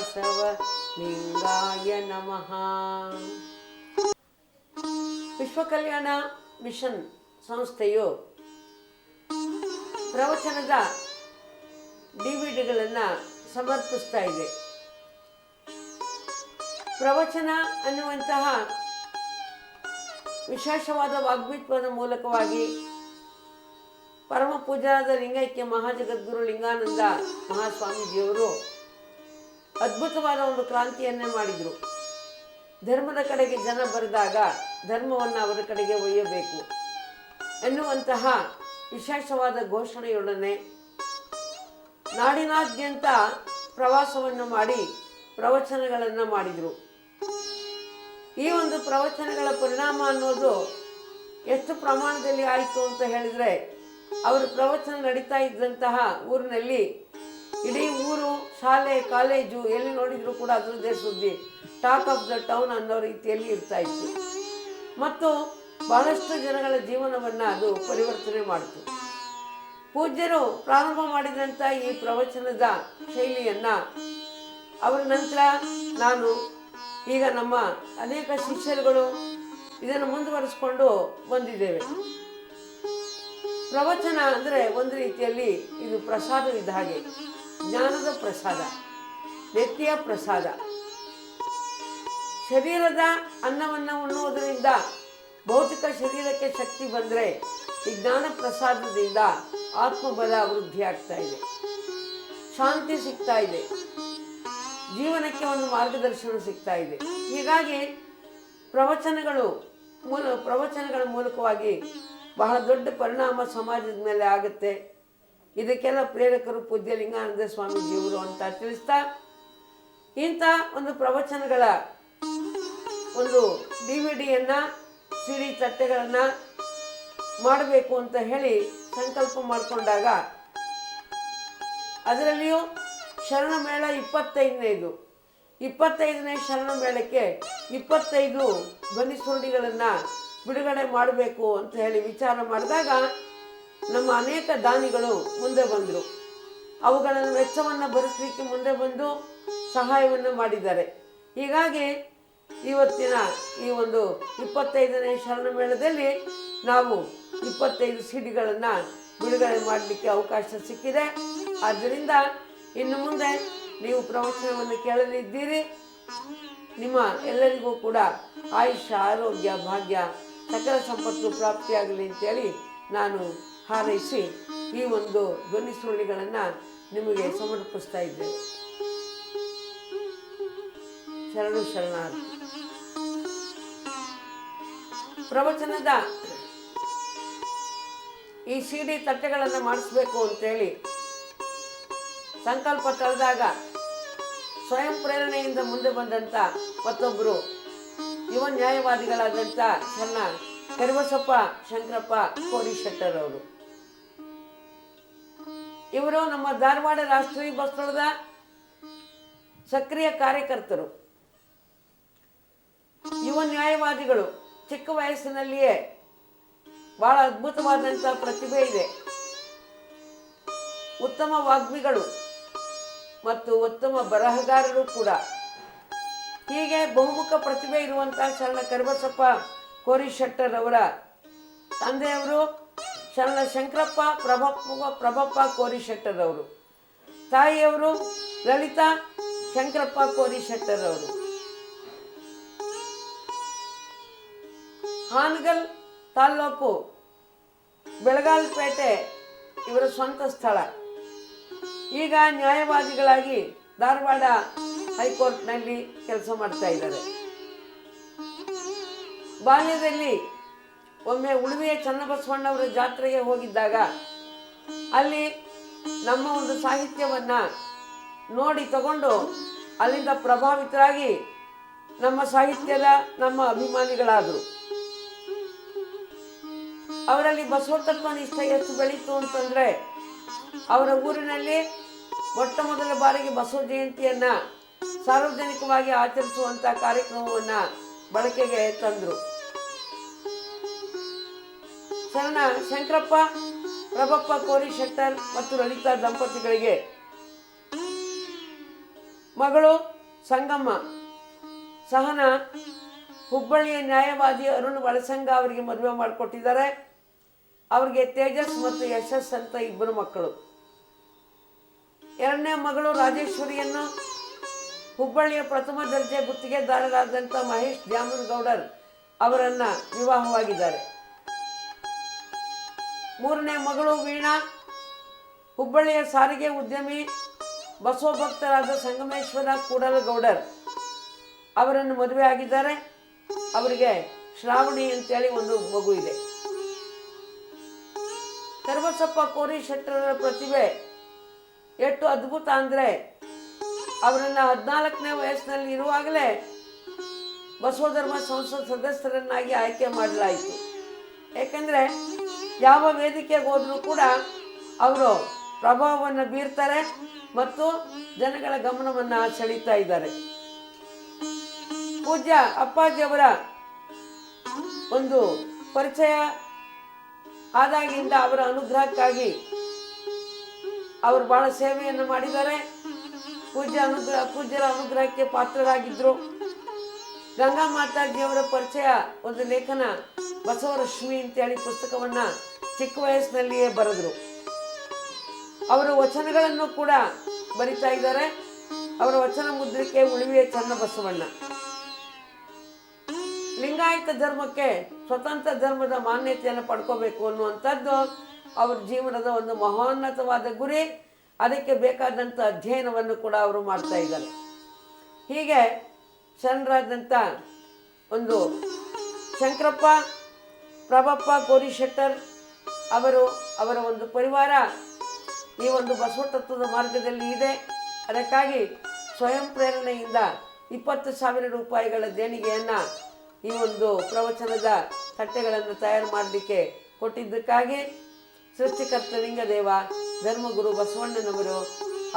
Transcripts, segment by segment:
ಬಸವ ಲಿಂಗಾಯ ನಮಃ. ವಿಶ್ವ ಕಲ್ಯಾಣ ಮಿಷನ್ ಸಂಸ್ಥೆಯು ಪ್ರವಚನದ ಡಿವಿಡಿಗಳನ್ನು ಸಮರ್ಪಿಸ್ತಾ ಇದೆ. ಪ್ರವಚನ ಅನ್ನುವಂತಹ ವಿಶೇಷವಾದ ವಾಗ್ಮಿತ್ವದ ಮೂಲಕವಾಗಿ ಪರಮ ಪೂಜ್ಯರಾದ ಲಿಂಗೈಕ್ಯ ಮಹಾಜಗದ್ಗುರು ಲಿಂಗಾನಂದ ಮಹಾಸ್ವಾಮೀಜಿಯವರು ಅದ್ಭುತವಾದ ಒಂದು ಕ್ರಾಂತಿಯನ್ನೇ ಮಾಡಿದರು. ಧರ್ಮದ ಕಡೆಗೆ ಜನ ಬರೆದಾಗ ಧರ್ಮವನ್ನು ಅವರ ಕಡೆಗೆ ಒಯ್ಯಬೇಕು ಎನ್ನುವಂತಹ ವಿಶೇಷವಾದ ಘೋಷಣೆಯೊಡನೆ ನಾಡಿನಾದ್ಯಂತ ಪ್ರವಾಸವನ್ನು ಮಾಡಿ ಪ್ರವಚನಗಳನ್ನು ಮಾಡಿದರು. ಈ ಒಂದು ಪ್ರವಚನಗಳ ಪರಿಣಾಮ ಅನ್ನೋದು ಎಷ್ಟು ಪ್ರಮಾಣದಲ್ಲಿ ಆಯಿತು ಅಂತ ಹೇಳಿದರೆ, ಅವರು ಪ್ರವಚನ ನಡೀತಾ ಇದ್ದಂತಹ ಊರಿನಲ್ಲಿ ಇಡೀ ಊರು, ಶಾಲೆ, ಕಾಲೇಜು ಎಲ್ಲಿ ನೋಡಿದರೂ ಕೂಡ ಅದರದ್ದೇ ಸುದ್ದಿ, ಟಾಕ್ ಆಫ್ ದ ಟೌನ್ ಅನ್ನೋ ರೀತಿಯಲ್ಲಿ ಇರ್ತಾ ಇತ್ತು. ಮತ್ತು ಬಹಳಷ್ಟು ಜನಗಳ ಜೀವನವನ್ನು ಅದು ಪರಿವರ್ತನೆ ಮಾಡಿತು. ಪೂಜ್ಯರು ಪ್ರಾರಂಭ ಮಾಡಿದಂಥ ಈ ಪ್ರವಚನದ ಶೈಲಿಯನ್ನು ಅವರ ನಂತರ ನಾನು ಈಗ ನಮ್ಮ ಅನೇಕ ಶಿಷ್ಯರುಗಳು ಇದನ್ನು ಮುಂದುವರಿಸಿಕೊಂಡು ಬಂದಿದ್ದೇವೆ. ಪ್ರವಚನ ಅಂದರೆ ಒಂದು ರೀತಿಯಲ್ಲಿ ಇದು ಪ್ರಸಾದವಿದ್ದ ಹಾಗೆ, ಜ್ಞಾನದ ಪ್ರಸಾದ, ನೆತ್ತಿಯ ಪ್ರಸಾದ. ಶರೀರದ ಅನ್ನವನ್ನು ಉಣ್ಣುವುದರಿಂದ ಭೌತಿಕ ಶರೀರಕ್ಕೆ ಶಕ್ತಿ ಬಂದರೆ ಈ ಜ್ಞಾನ ಪ್ರಸಾದದಿಂದ ಆತ್ಮಬಲ ವೃದ್ಧಿ ಆಗ್ತಾ ಇದೆ, ಶಾಂತಿ ಸಿಗ್ತಾ ಇದೆ, ಜೀವನಕ್ಕೆ ಒಂದು ಮಾರ್ಗದರ್ಶನ ಸಿಗ್ತಾ ಇದೆ. ಹೀಗಾಗಿ ಪ್ರವಚನಗಳ ಮೂಲಕವಾಗಿ ಬಹಳ ದೊಡ್ಡ ಪರಿಣಾಮ ಸಮಾಜದ ಮೇಲೆ ಆಗುತ್ತೆ. ಇದಕ್ಕೆಲ್ಲ ಪ್ರೇರಕರು ಪೂಜ್ಯ ಲಿಂಗಾನಂದ ಸ್ವಾಮೀಜಿಯವರು ಅಂತ ತಿಳಿಸ್ತಾ, ಇಂಥ ಒಂದು ಪ್ರವಚನಗಳ ಒಂದು DVD-ಯನ್ನು, CD ತಟ್ಟೆಗಳನ್ನು ಮಾಡಬೇಕು ಅಂತ ಹೇಳಿ ಸಂಕಲ್ಪ ಮಾಡಿಕೊಂಡಾಗ, ಅದರಲ್ಲಿಯೂ ಶರಣ ಮೇಳ 25ನೇ ಶರಣ ಮೇಳಕ್ಕೆ 25 ಧ್ವನಿ ಸುರುಳಿಗಳನ್ನು ಬಿಡುಗಡೆ ಮಾಡಬೇಕು ಅಂತ ಹೇಳಿ ವಿಚಾರ ಮಾಡಿದಾಗ ನಮ್ಮ ಅನೇಕ ದಾನಿಗಳು ಮುಂದೆ ಬಂದರು. ಅವುಗಳನ್ನು ವೆಚ್ಚವನ್ನು ಭರಿಸಲಿಕ್ಕೆ ಮುಂದೆ ಬಂದು ಸಹಾಯವನ್ನು ಮಾಡಿದ್ದಾರೆ. ಹೀಗಾಗಿ ಇವತ್ತಿನ ಈ ಒಂದು 25ನೇ ಶರಣ ಮೇಳದಲ್ಲಿ ನಾವು 25 CD-ಗಳನ್ನು ಬಿಡುಗಡೆ ಮಾಡಲಿಕ್ಕೆ ಅವಕಾಶ ಸಿಕ್ಕಿದೆ. ಆದ್ದರಿಂದ ಇನ್ನು ಮುಂದೆ ನೀವು ಪ್ರವಚನವನ್ನು ಕೇಳಲಿದ್ದೀರಿ. ನಿಮ್ಮ ಎಲ್ಲರಿಗೂ ಕೂಡ ಆಯುಷ್ಯ, ಆರೋಗ್ಯ, ಭಾಗ್ಯ, ಸಕಲ ಸಂಪತ್ತು ಪ್ರಾಪ್ತಿಯಾಗಲಿ ಅಂತೇಳಿ ನಾನು ಹಾರೈಸಿ ಈ ಒಂದು ಧ್ವನಿ ಸುರುಳಿಗಳನ್ನು ನಿಮಗೆ ಸಮರ್ಪಿಸ್ತಾ ಇದ್ದೇನೆ. ಶರಣು ಶರಣಾರ್ಥಿ. ಪ್ರವಚನದ ಈ CD ತಟ್ಟೆಗಳನ್ನು ಮಾಡಿಸ್ಬೇಕು ಅಂತೇಳಿ ಸಂಕಲ್ಪ ತಳೆದಾಗ ಸ್ವಯಂ ಪ್ರೇರಣೆಯಿಂದ ಮುಂದೆ ಬಂದಂಥ ಮತ್ತೊಬ್ಬರು ಯುವ ನ್ಯಾಯವಾದಿಗಳಾದಂಥ ಶರಣ ಕರಿಬಸಪ್ಪ ಶಂಕರಪ್ಪ ಕೋರಿಶೆಟ್ಟರ್ ಅವರು. ಇವರು ನಮ್ಮ ಧಾರವಾಡ ರಾಷ್ಟ್ರೀಯ ಬಸ್ ನಿಲ್ದಾಣದ ಸಕ್ರಿಯ ಕಾರ್ಯಕರ್ತರು, ಯುವ ನ್ಯಾಯವಾದಿಗಳು. ಚಿಕ್ಕ ವಯಸ್ಸಿನಲ್ಲಿಯೇ ಬಹಳ ಅದ್ಭುತವಾದಂಥ ಪ್ರತಿಭೆ ಇದೆ, ಉತ್ತಮ ವಾಗ್ಮಿಗಳು ಮತ್ತು ಉತ್ತಮ ಬರಹಗಾರರು ಕೂಡ. ಹೀಗೆ ಬಹುಮುಖ ಪ್ರತಿಭೆ ಇರುವಂಥ ಶರಣ ಕರಿಬಸಪ್ಪ ಕೋರಿಶೆಟ್ಟರ್ ಅವರ ತಂದೆಯವರು ಶರಣ ಶಂಕರಪ್ಪ ಪ್ರಭಪ್ಪ ಕೋರಿಶೆಟ್ಟರ್ ಅವರು, ತಾಯಿಯವರು ಲಲಿತಾ ಶಂಕರಪ್ಪ ಕೋರಿಶೆಟ್ಟರ್ ಅವರು. ಹಾನಗಲ್ ತಾಲ್ಲೂಕು ಬೆಳಗಾಲ್ಪೇಟೆ ಇವರ ಸ್ವಂತ ಸ್ಥಳ. ಈಗ ನ್ಯಾಯವಾದಿಗಳಾಗಿ ಧಾರವಾಡ ಹೈಕೋರ್ಟ್ನಲ್ಲಿ ಕೆಲಸ ಮಾಡ್ತಾ ಇದ್ದಾರೆ. ಬಾಲ್ಯದಲ್ಲಿ ಒಮ್ಮೆ ಉಳುವೆಯ ಚನ್ನಬಸವಣ್ಣವರ ಜಾತ್ರೆಗೆ ಹೋಗಿದ್ದಾಗ ಅಲ್ಲಿ ನಮ್ಮ ಒಂದು ಸಾಹಿತ್ಯವನ್ನು ನೋಡಿ ತಗೊಂಡು ಅಲ್ಲಿಂದ ಪ್ರಭಾವಿತರಾಗಿ ನಮ್ಮ ಸಾಹಿತ್ಯದ ನಮ್ಮ ಅಭಿಮಾನಿಗಳಾದರು. ಅವರಲ್ಲಿ ಬಸವ ತತ್ವನಿಷ್ಠ ಎಷ್ಟು ಬೆಳೀತು ಅಂತಂದರೆ, ಅವರ ಊರಿನಲ್ಲಿ ಮೊಟ್ಟ ಮೊದಲ ಬಾರಿಗೆ ಬಸವ ಜಯಂತಿಯನ್ನು ಸಾರ್ವಜನಿಕವಾಗಿ ಆಚರಿಸುವಂಥ ಕಾರ್ಯಕ್ರಮವನ್ನು ಬಳಕೆಗೆ ತಂದರು. ಶರಣ ಶಂಕರಪ್ಪ ಪ್ರಭಪ್ಪ ಕೋರಿಶೆಟ್ಟರ್ ಮತ್ತು ಲಲಿತಾ ದಂಪತಿಗಳಿಗೆ ಮಗಳು ಸಂಗಮ್ಮ ಸಹನ ಹುಬ್ಬಳ್ಳಿಯ ನ್ಯಾಯವಾದಿ ಅರುಣ್ ಬಳಸಂಗ ಅವರಿಗೆ ಮದುವೆ ಮಾಡಿಕೊಟ್ಟಿದ್ದಾರೆ. ಅವರಿಗೆ ತೇಜಸ್ ಮತ್ತು ಯಶಸ್ ಅಂತ ಇಬ್ಬರು ಮಕ್ಕಳು. ಎರಡನೇ ಮಗಳು ರಾಜೇಶ್ವರಿಯನ್ನು ಹುಬ್ಬಳ್ಳಿಯ ಪ್ರಥಮ ದರ್ಜೆ ಗುತ್ತಿಗೆದಾರರಾದಂಥ ಮಹೇಶ್ ದ್ಯಾಮನಗೌಡರ್ ಅವರನ್ನು ವಿವಾಹವಾಗಿದ್ದಾರೆ. ಮೂರನೇ ಮಗಳು ವೀಣಾ ಹುಬ್ಬಳ್ಳಿಯ ಸಾರಿಗೆ ಉದ್ಯಮಿ ಬಸವ ಭಕ್ತರಾದ ಸಂಗಮೇಶ್ವರ ಕೂಡಲಗೌಡರ್ ಅವರನ್ನು ಮದುವೆ ಆಗಿದ್ದಾರೆ. ಅವರಿಗೆ ಶ್ರಾವಣಿ ಅಂತೇಳಿ ಒಂದು ಮಗು ಇದೆ. ಕರಿಬಸಪ್ಪ ಕೋರಿ ಶೆಟ್ಟರರ ಪ್ರತಿಭೆ ಎಷ್ಟು ಅದ್ಭುತ ಅಂದರೆ ಅವರನ್ನು 14ನೇ ವಯಸ್ಸಿನಲ್ಲಿ ಇರುವಾಗಲೇ ಬಸವಧರ್ಮ ಸಂಸತ್ ಸದಸ್ಯರನ್ನಾಗಿ ಆಯ್ಕೆ ಮಾಡಲಾಯಿತು. ಏಕೆಂದರೆ ಯಾವ ವೇದಿಕೆಗೆ ಹೋದರೂ ಕೂಡ ಅವರು ಪ್ರಭಾವವನ್ನು ಬೀರ್ತಾರೆ ಮತ್ತು ಜನಗಳ ಗಮನವನ್ನು ಸೆಳೀತಾ ಇದ್ದಾರೆ. ಪೂಜ್ಯ ಅಪ್ಪಾಜಿಯವರ ಒಂದು ಪರಿಚಯ ಆದಾಗಿಂದ ಅವರ ಅನುಗ್ರಹಕ್ಕಾಗಿ ಅವರು ಬಹಳ ಸೇವೆಯನ್ನು ಮಾಡಿದ್ದಾರೆ. ಪೂಜ್ಯರ ಅನುಗ್ರಹಕ್ಕೆ ಪಾತ್ರರಾಗಿದ್ದರು. ಗಂಗಾ ಮಾತಾಜಿಯವರ ಪರಿಚಯ ಒಂದು ಲೇಖನ ಬಸವರಶ್ಮಿ ಅಂತೇಳಿ ಪುಸ್ತಕವನ್ನು ಚಿಕ್ಕ ವಯಸ್ಸಿನಲ್ಲಿಯೇ ಬರೆದರು. ಅವರ ವಚನಗಳನ್ನು ಕೂಡ ಬರಿತಾ ಇದ್ದಾರೆ. ಅವರ ವಚನ ಮುದ್ರಿಕೆ ಉಳಿವಿಯ ಚನ್ನಬಸವಣ್ಣ. ಲಿಂಗಾಯತ ಧರ್ಮಕ್ಕೆ ಸ್ವತಂತ್ರ ಧರ್ಮದ ಮಾನ್ಯತೆಯನ್ನು ಪಡ್ಕೋಬೇಕು ಅನ್ನುವಂಥದ್ದು ಅವ್ರ ಜೀವನದ ಒಂದು ಮಹೋನ್ನತವಾದ ಗುರಿ. ಅದಕ್ಕೆ ಬೇಕಾದಂಥ ಅಧ್ಯಯನವನ್ನು ಕೂಡ ಅವರು ಮಾಡ್ತಾ ಇದ್ದಾರೆ. ಹೀಗೆ ಶರಣರಾದಂಥ ಒಂದು ಶಂಕರಪ್ಪ ಪ್ರಭಪ್ಪ ಕೋರಿ ಶೆಟ್ಟರ್ ಅವರ ಒಂದು ಪರಿವಾರ ಈ ಒಂದು ಬಸವ ತತ್ವದ ಮಾರ್ಗದಲ್ಲಿ ಇದೆ. ಅದಕ್ಕಾಗಿ ಸ್ವಯಂ ಪ್ರೇರಣೆಯಿಂದ 20,000 ರೂಪಾಯಿಗಳ ದೇಣಿಗೆಯನ್ನು ಈ ಒಂದು ಪ್ರವಚನದ ತಟ್ಟೆಗಳನ್ನು ತಯಾರು ಮಾಡಲಿಕ್ಕೆ ಕೊಟ್ಟಿದ್ದಕ್ಕಾಗಿ ಸೃಷ್ಟಿಕರ್ತ ಲಿಂಗದೇವ ಧರ್ಮಗುರು ಬಸವಣ್ಣನವರು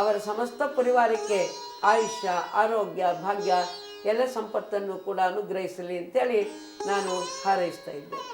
ಅವರ ಸಮಸ್ತ ಪರಿವಾರಕ್ಕೆ ಆಯುಷ್ಯ, ಆರೋಗ್ಯ, ಭಾಗ್ಯ ಎಲ್ಲ ಸಂಪತ್ತನ್ನು ಕೂಡ ಅನುಗ್ರಹಿಸಲಿ ಅಂತೇಳಿ ನಾನು ಹಾರೈಸ್ತಾ ಇದ್ದೇನೆ.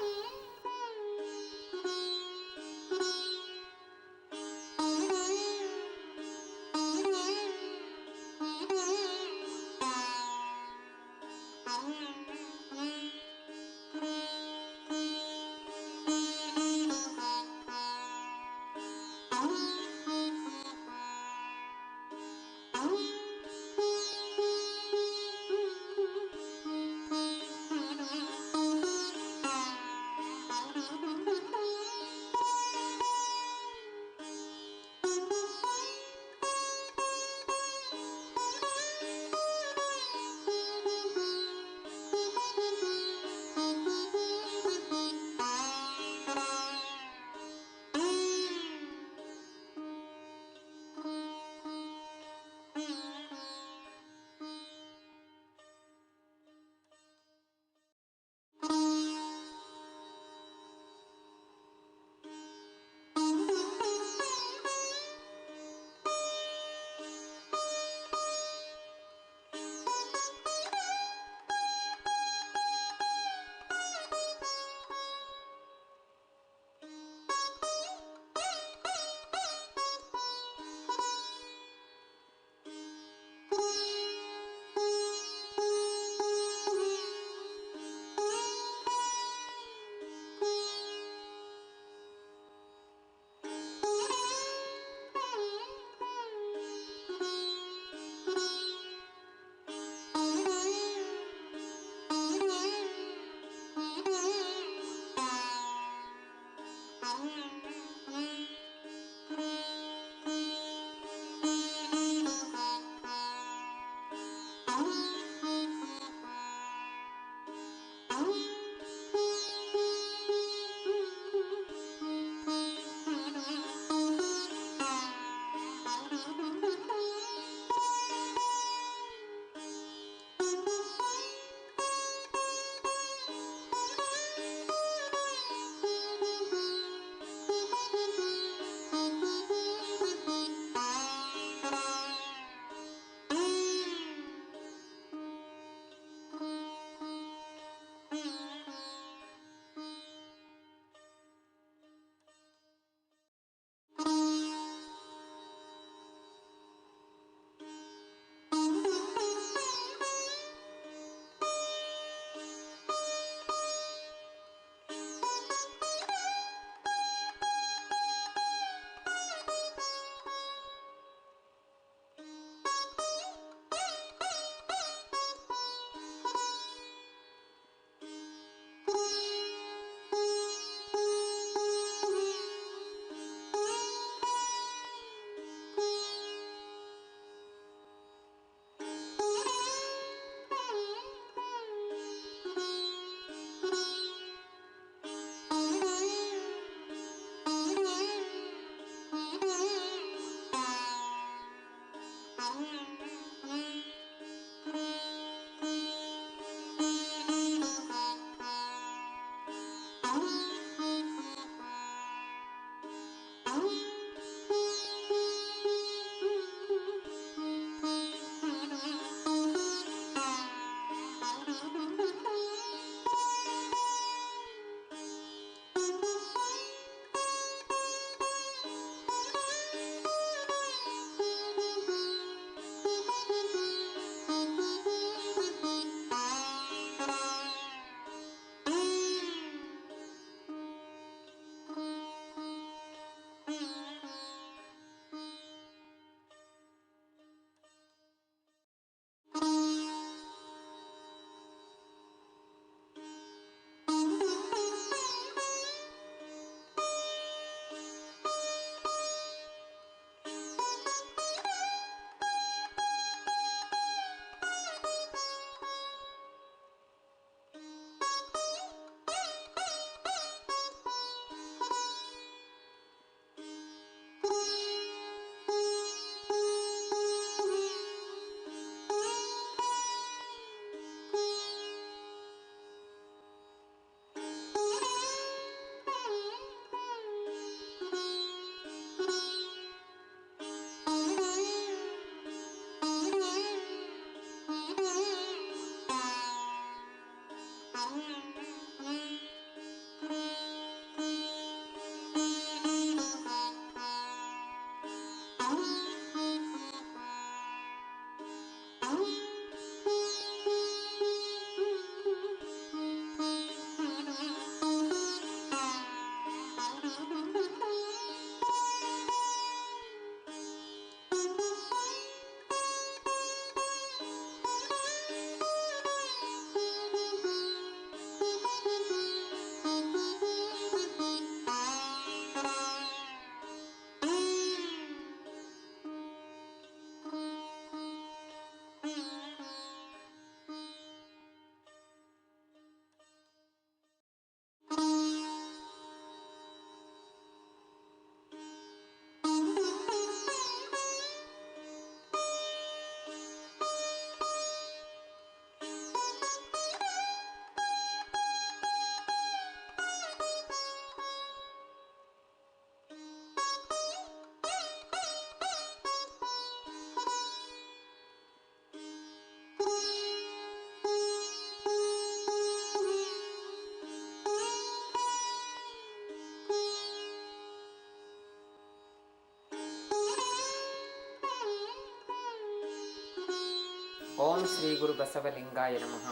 ಓಂ ಶ್ರೀ ಗುರು ಬಸವಲಿಂಗಾಯ ನಮಃ.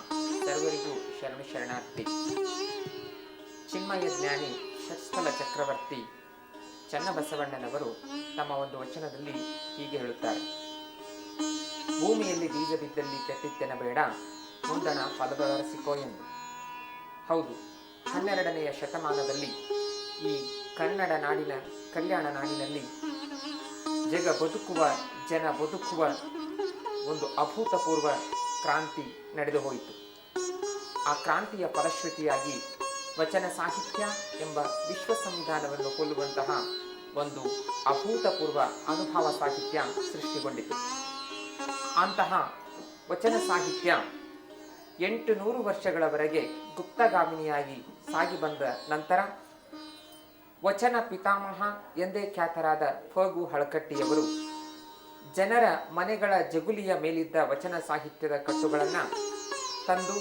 ಸರ್ವರಿಗೂ ಶರಣು ಶರಣಾರ್ಥಿ. ಚಿನ್ಮಯ ಜ್ಞಾನಿ ಷಟ್ಸ್ಥಲ ಚಕ್ರವರ್ತಿ ಚನ್ನಬಸವಣ್ಣನವರು ತಮ್ಮ ಒಂದು ವಚನದಲ್ಲಿ ಹೀಗೆ ಹೇಳುತ್ತಾರೆ: ಭೂಮಿಯಲ್ಲಿ ಬೀಜ ಬಿದ್ದಲ್ಲಿ ಕೆಟ್ಟಿತ್ತೆನಬೇಡ, ಮುಂದಣ ಫಲದೊರಸಿಕೋ ಎಂದು. ಹೌದು, 12ನೆಯ ಶತಮಾನದಲ್ಲಿ ಈ ಕನ್ನಡ ನಾಡಿನ ಕಲ್ಯಾಣ ನಾಡಿನಲ್ಲಿ ಜನ ಬದುಕುವ ಒಂದು ಅಭೂತಪೂರ್ವ ಕ್ರಾಂತಿ ನಡೆದು ಹೋಯಿತು. ಆ ಕ್ರಾಂತಿಯ ಫಲಶ್ರುತಿಯಾಗಿ ವಚನ ಸಾಹಿತ್ಯ ಎಂಬ ವಿಶ್ವ ಸಂವಿಧಾನವನ್ನು ಕೊಲ್ಲುವಂತಹ ಒಂದು ಅಭೂತಪೂರ್ವ ಅನುಭವ ಸಾಹಿತ್ಯ ಸೃಷ್ಟಿಗೊಂಡಿತು. ಅಂತಹ ವಚನ ಸಾಹಿತ್ಯ 800 ವರ್ಷಗಳವರೆಗೆ ಗುಪ್ತಗಾಮಿನಿಯಾಗಿ ಸಾಗಿ ಬಂದ ನಂತರ ವಚನ ಪಿತಾಮಹ ಎಂದೇ ಖ್ಯಾತರಾದ ಫಗು ಹಳಕಟ್ಟಿಯವರು ಜನರ ಮನೆಗಳ ಜಗುಲಿಯ ಮೇಲಿದ್ದ ವಚನ ಸಾಹಿತ್ಯದ ಕಟ್ಟುಗಳನ್ನು ತಂದು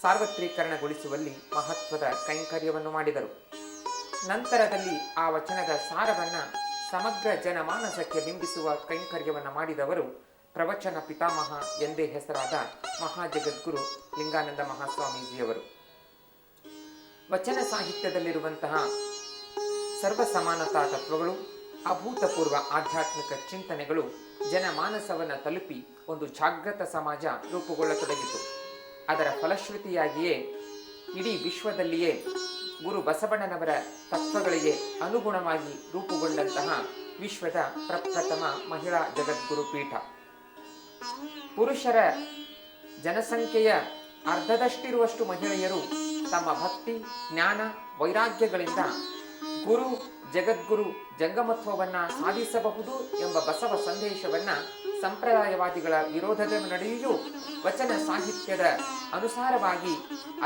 ಸಾರ್ವತ್ರೀಕರಣಗೊಳಿಸುವಲ್ಲಿ ಮಹತ್ವದ ಕೈಂಕರ್ಯವನ್ನು ಮಾಡಿದರು. ನಂತರದಲ್ಲಿ ಆ ವಚನದ ಸಾರವನ್ನು ಸಮಗ್ರ ಜನಮಾನಸಕ್ಕೆ ಬಿಂಬಿಸುವ ಕೈಂಕರ್ಯವನ್ನು ಮಾಡಿದವರು ಪ್ರವಚನ ಪಿತಾಮಹ ಎಂದೇ ಹೆಸರಾದ ಮಹಾಜಗದ್ಗುರು ಲಿಂಗಾನಂದ ಮಹಾಸ್ವಾಮೀಜಿಯವರು. ವಚನ ಸಾಹಿತ್ಯದಲ್ಲಿರುವಂತಹ ಸರ್ವ ಸಮಾನತಾ ತತ್ವಗಳು, ಅಭೂತಪೂರ್ವ ಆಧ್ಯಾತ್ಮಿಕ ಚಿಂತನೆಗಳು ಜನಮಾನಸವನ್ನು ತಲುಪಿ ಒಂದು ಜಾಗೃತ ಸಮಾಜ ರೂಪುಗೊಳ್ಳತೊಡಗಿತು. ಅದರ ಫಲಶ್ರುತಿಯಾಗಿಯೇ ಇಡೀ ವಿಶ್ವದಲ್ಲಿಯೇ ಗುರು ಬಸವಣ್ಣನವರ ತತ್ವಗಳಿಗೆ ಅನುಗುಣವಾಗಿ ರೂಪುಗೊಂಡಂತಹ ವಿಶ್ವದ ಪ್ರಪ್ರಥಮ ಮಹಿಳಾ ಜಗದ್ಗುರು ಪೀಠ. ಪುರುಷರ ಜನಸಂಖ್ಯೆಯ ಅರ್ಧದಷ್ಟಿರುವಷ್ಟು ಮಹಿಳೆಯರು ತಮ್ಮ ಭಕ್ತಿ, ಜ್ಞಾನ, ವೈರಾಗ್ಯಗಳಿಂದ ಗುರು ಜಗದ್ಗುರು ಜಂಗಮತ್ವವನ್ನು ಸಾಧಿಸಬಹುದು ಎಂಬ ಬಸವ ಸಂದೇಶವನ್ನು ಸಂಪ್ರದಾಯವಾದಿಗಳ ವಿರೋಧದ ನಡುವೆಯೂ ವಚನ ಸಾಹಿತ್ಯದ ಅನುಸಾರವಾಗಿ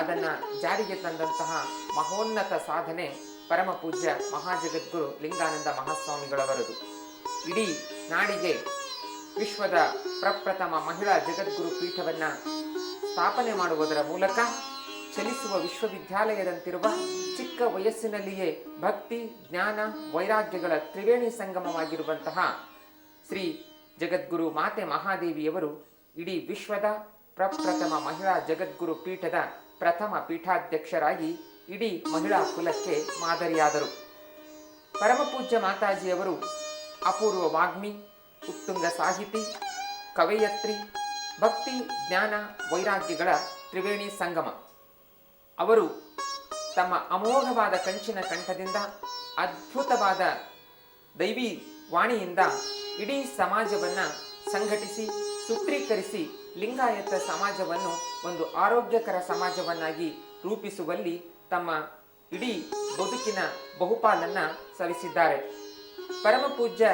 ಅದನ್ನು ಜಾರಿಗೆ ತಂದಂತಹ ಮಹೋನ್ನತ ಸಾಧನೆ ಪರಮ ಪೂಜ್ಯ ಮಹಾಜಗದ್ಗುರು ಲಿಂಗಾನಂದ ಮಹಾಸ್ವಾಮಿಗಳವರದು. ಇಡೀ ನಾಡಿಗೆ ವಿಶ್ವದ ಪ್ರಪ್ರಥಮ ಮಹಿಳಾ ಜಗದ್ಗುರು ಪೀಠವನ್ನು ಸ್ಥಾಪನೆ ಮಾಡುವುದರ ಮೂಲಕ ಚಲಿಸುವ ವಿಶ್ವವಿದ್ಯಾಲಯದಂತಿರುವ ಚಿಕ್ಕ ವಯಸ್ಸಿನಲ್ಲಿಯೇ ಭಕ್ತಿ, ಜ್ಞಾನ, ವೈರಾಗ್ಯಗಳ ತ್ರಿವೇಣಿ ಸಂಗಮವಾಗಿರುವಂತಹ ಶ್ರೀ ಜಗದ್ಗುರು ಮಾತೆ ಮಹಾದೇವಿಯವರು ಇಡೀ ವಿಶ್ವದ ಪ್ರಪ್ರಥಮ ಮಹಿಳಾ ಜಗದ್ಗುರು ಪೀಠದ ಪ್ರಥಮ ಪೀಠಾಧ್ಯಕ್ಷರಾಗಿ ಇಡೀ ಮಹಿಳಾ ಕುಲಕ್ಕೆ ಮಾದರಿಯಾದರು. ಪರಮಪೂಜ್ಯ ಮಾತಾಜಿಯವರು ಅಪೂರ್ವ ವಾಗ್ಮಿ, ಉತ್ತುಂಗ ಸಾಹಿತಿ, ಕವಯತ್ರಿ, ಭಕ್ತಿ, ಜ್ಞಾನ, ವೈರಾಗ್ಯಗಳ ತ್ರಿವೇಣಿ ಸಂಗಮ. ಅವರು ತಮ್ಮ ಅಮೋಘವಾದ ಕಂಚಿನ ಕಂಠದಿಂದ, ಅದ್ಭುತವಾದ ದೈವಿ ವಾಣಿಯಿಂದ ಇಡೀ ಸಮಾಜವನ್ನು ಸಂಘಟಿಸಿ ಸೂತ್ರೀಕರಿಸಿ ಲಿಂಗಾಯತ ಸಮಾಜವನ್ನು ಒಂದು ಆರೋಗ್ಯಕರ ಸಮಾಜವನ್ನಾಗಿ ರೂಪಿಸುವಲ್ಲಿ ತಮ್ಮ ಇಡೀ ಬದುಕಿನ ಬಹುಪಾಲನ್ನು ಸವಿಸಿದ್ದಾರೆ. ಪರಮಪೂಜ್ಯ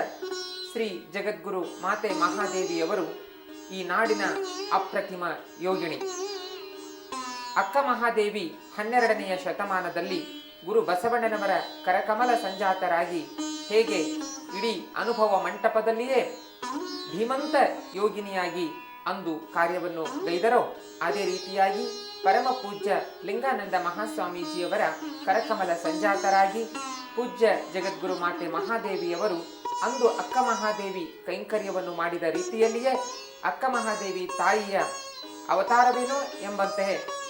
ಶ್ರೀ ಜಗದ್ಗುರು ಮಾತೆ ಮಹಾದೇವಿಯವರು ಈ ನಾಡಿನ ಅಪ್ರತಿಮ ಯೋಗಿಣಿ. ಅಕ್ಕ ಮಹಾದೇವಿ 12ನೆಯ ಶತಮಾನದಲ್ಲಿ ಗುರು ಬಸವಣ್ಣನವರ ಕರಕಮಲ ಸಂಜಾತರಾಗಿ ಹೇಗೆ ಇಡೀ ಅನುಭವ ಮಂಟಪದಲ್ಲಿಯೇ ಧೀಮಂತ ಯೋಗಿನಿಯಾಗಿ ಅಂದು ಕಾರ್ಯವನ್ನು ಗೈದರೋ, ಅದೇ ರೀತಿಯಾಗಿ ಪರಮ ಪೂಜ್ಯ ಲಿಂಗಾನಂದ ಮಹಾಸ್ವಾಮೀಜಿಯವರ ಕರಕಮಲ ಸಂಜಾತರಾಗಿ ಪೂಜ್ಯ ಜಗದ್ಗುರು ಮಾತೆ ಮಹಾದೇವಿಯವರು ಅಂದು ಅಕ್ಕ ಮಹಾದೇವಿ ಕೈಂಕರ್ಯವನ್ನು ಮಾಡಿದ ರೀತಿಯಲ್ಲಿಯೇ ಅಕ್ಕ ಮಹಾದೇವಿ ತಾಯಿಯ ಅವತಾರವೇನೋ ಎಂಬಂತೆ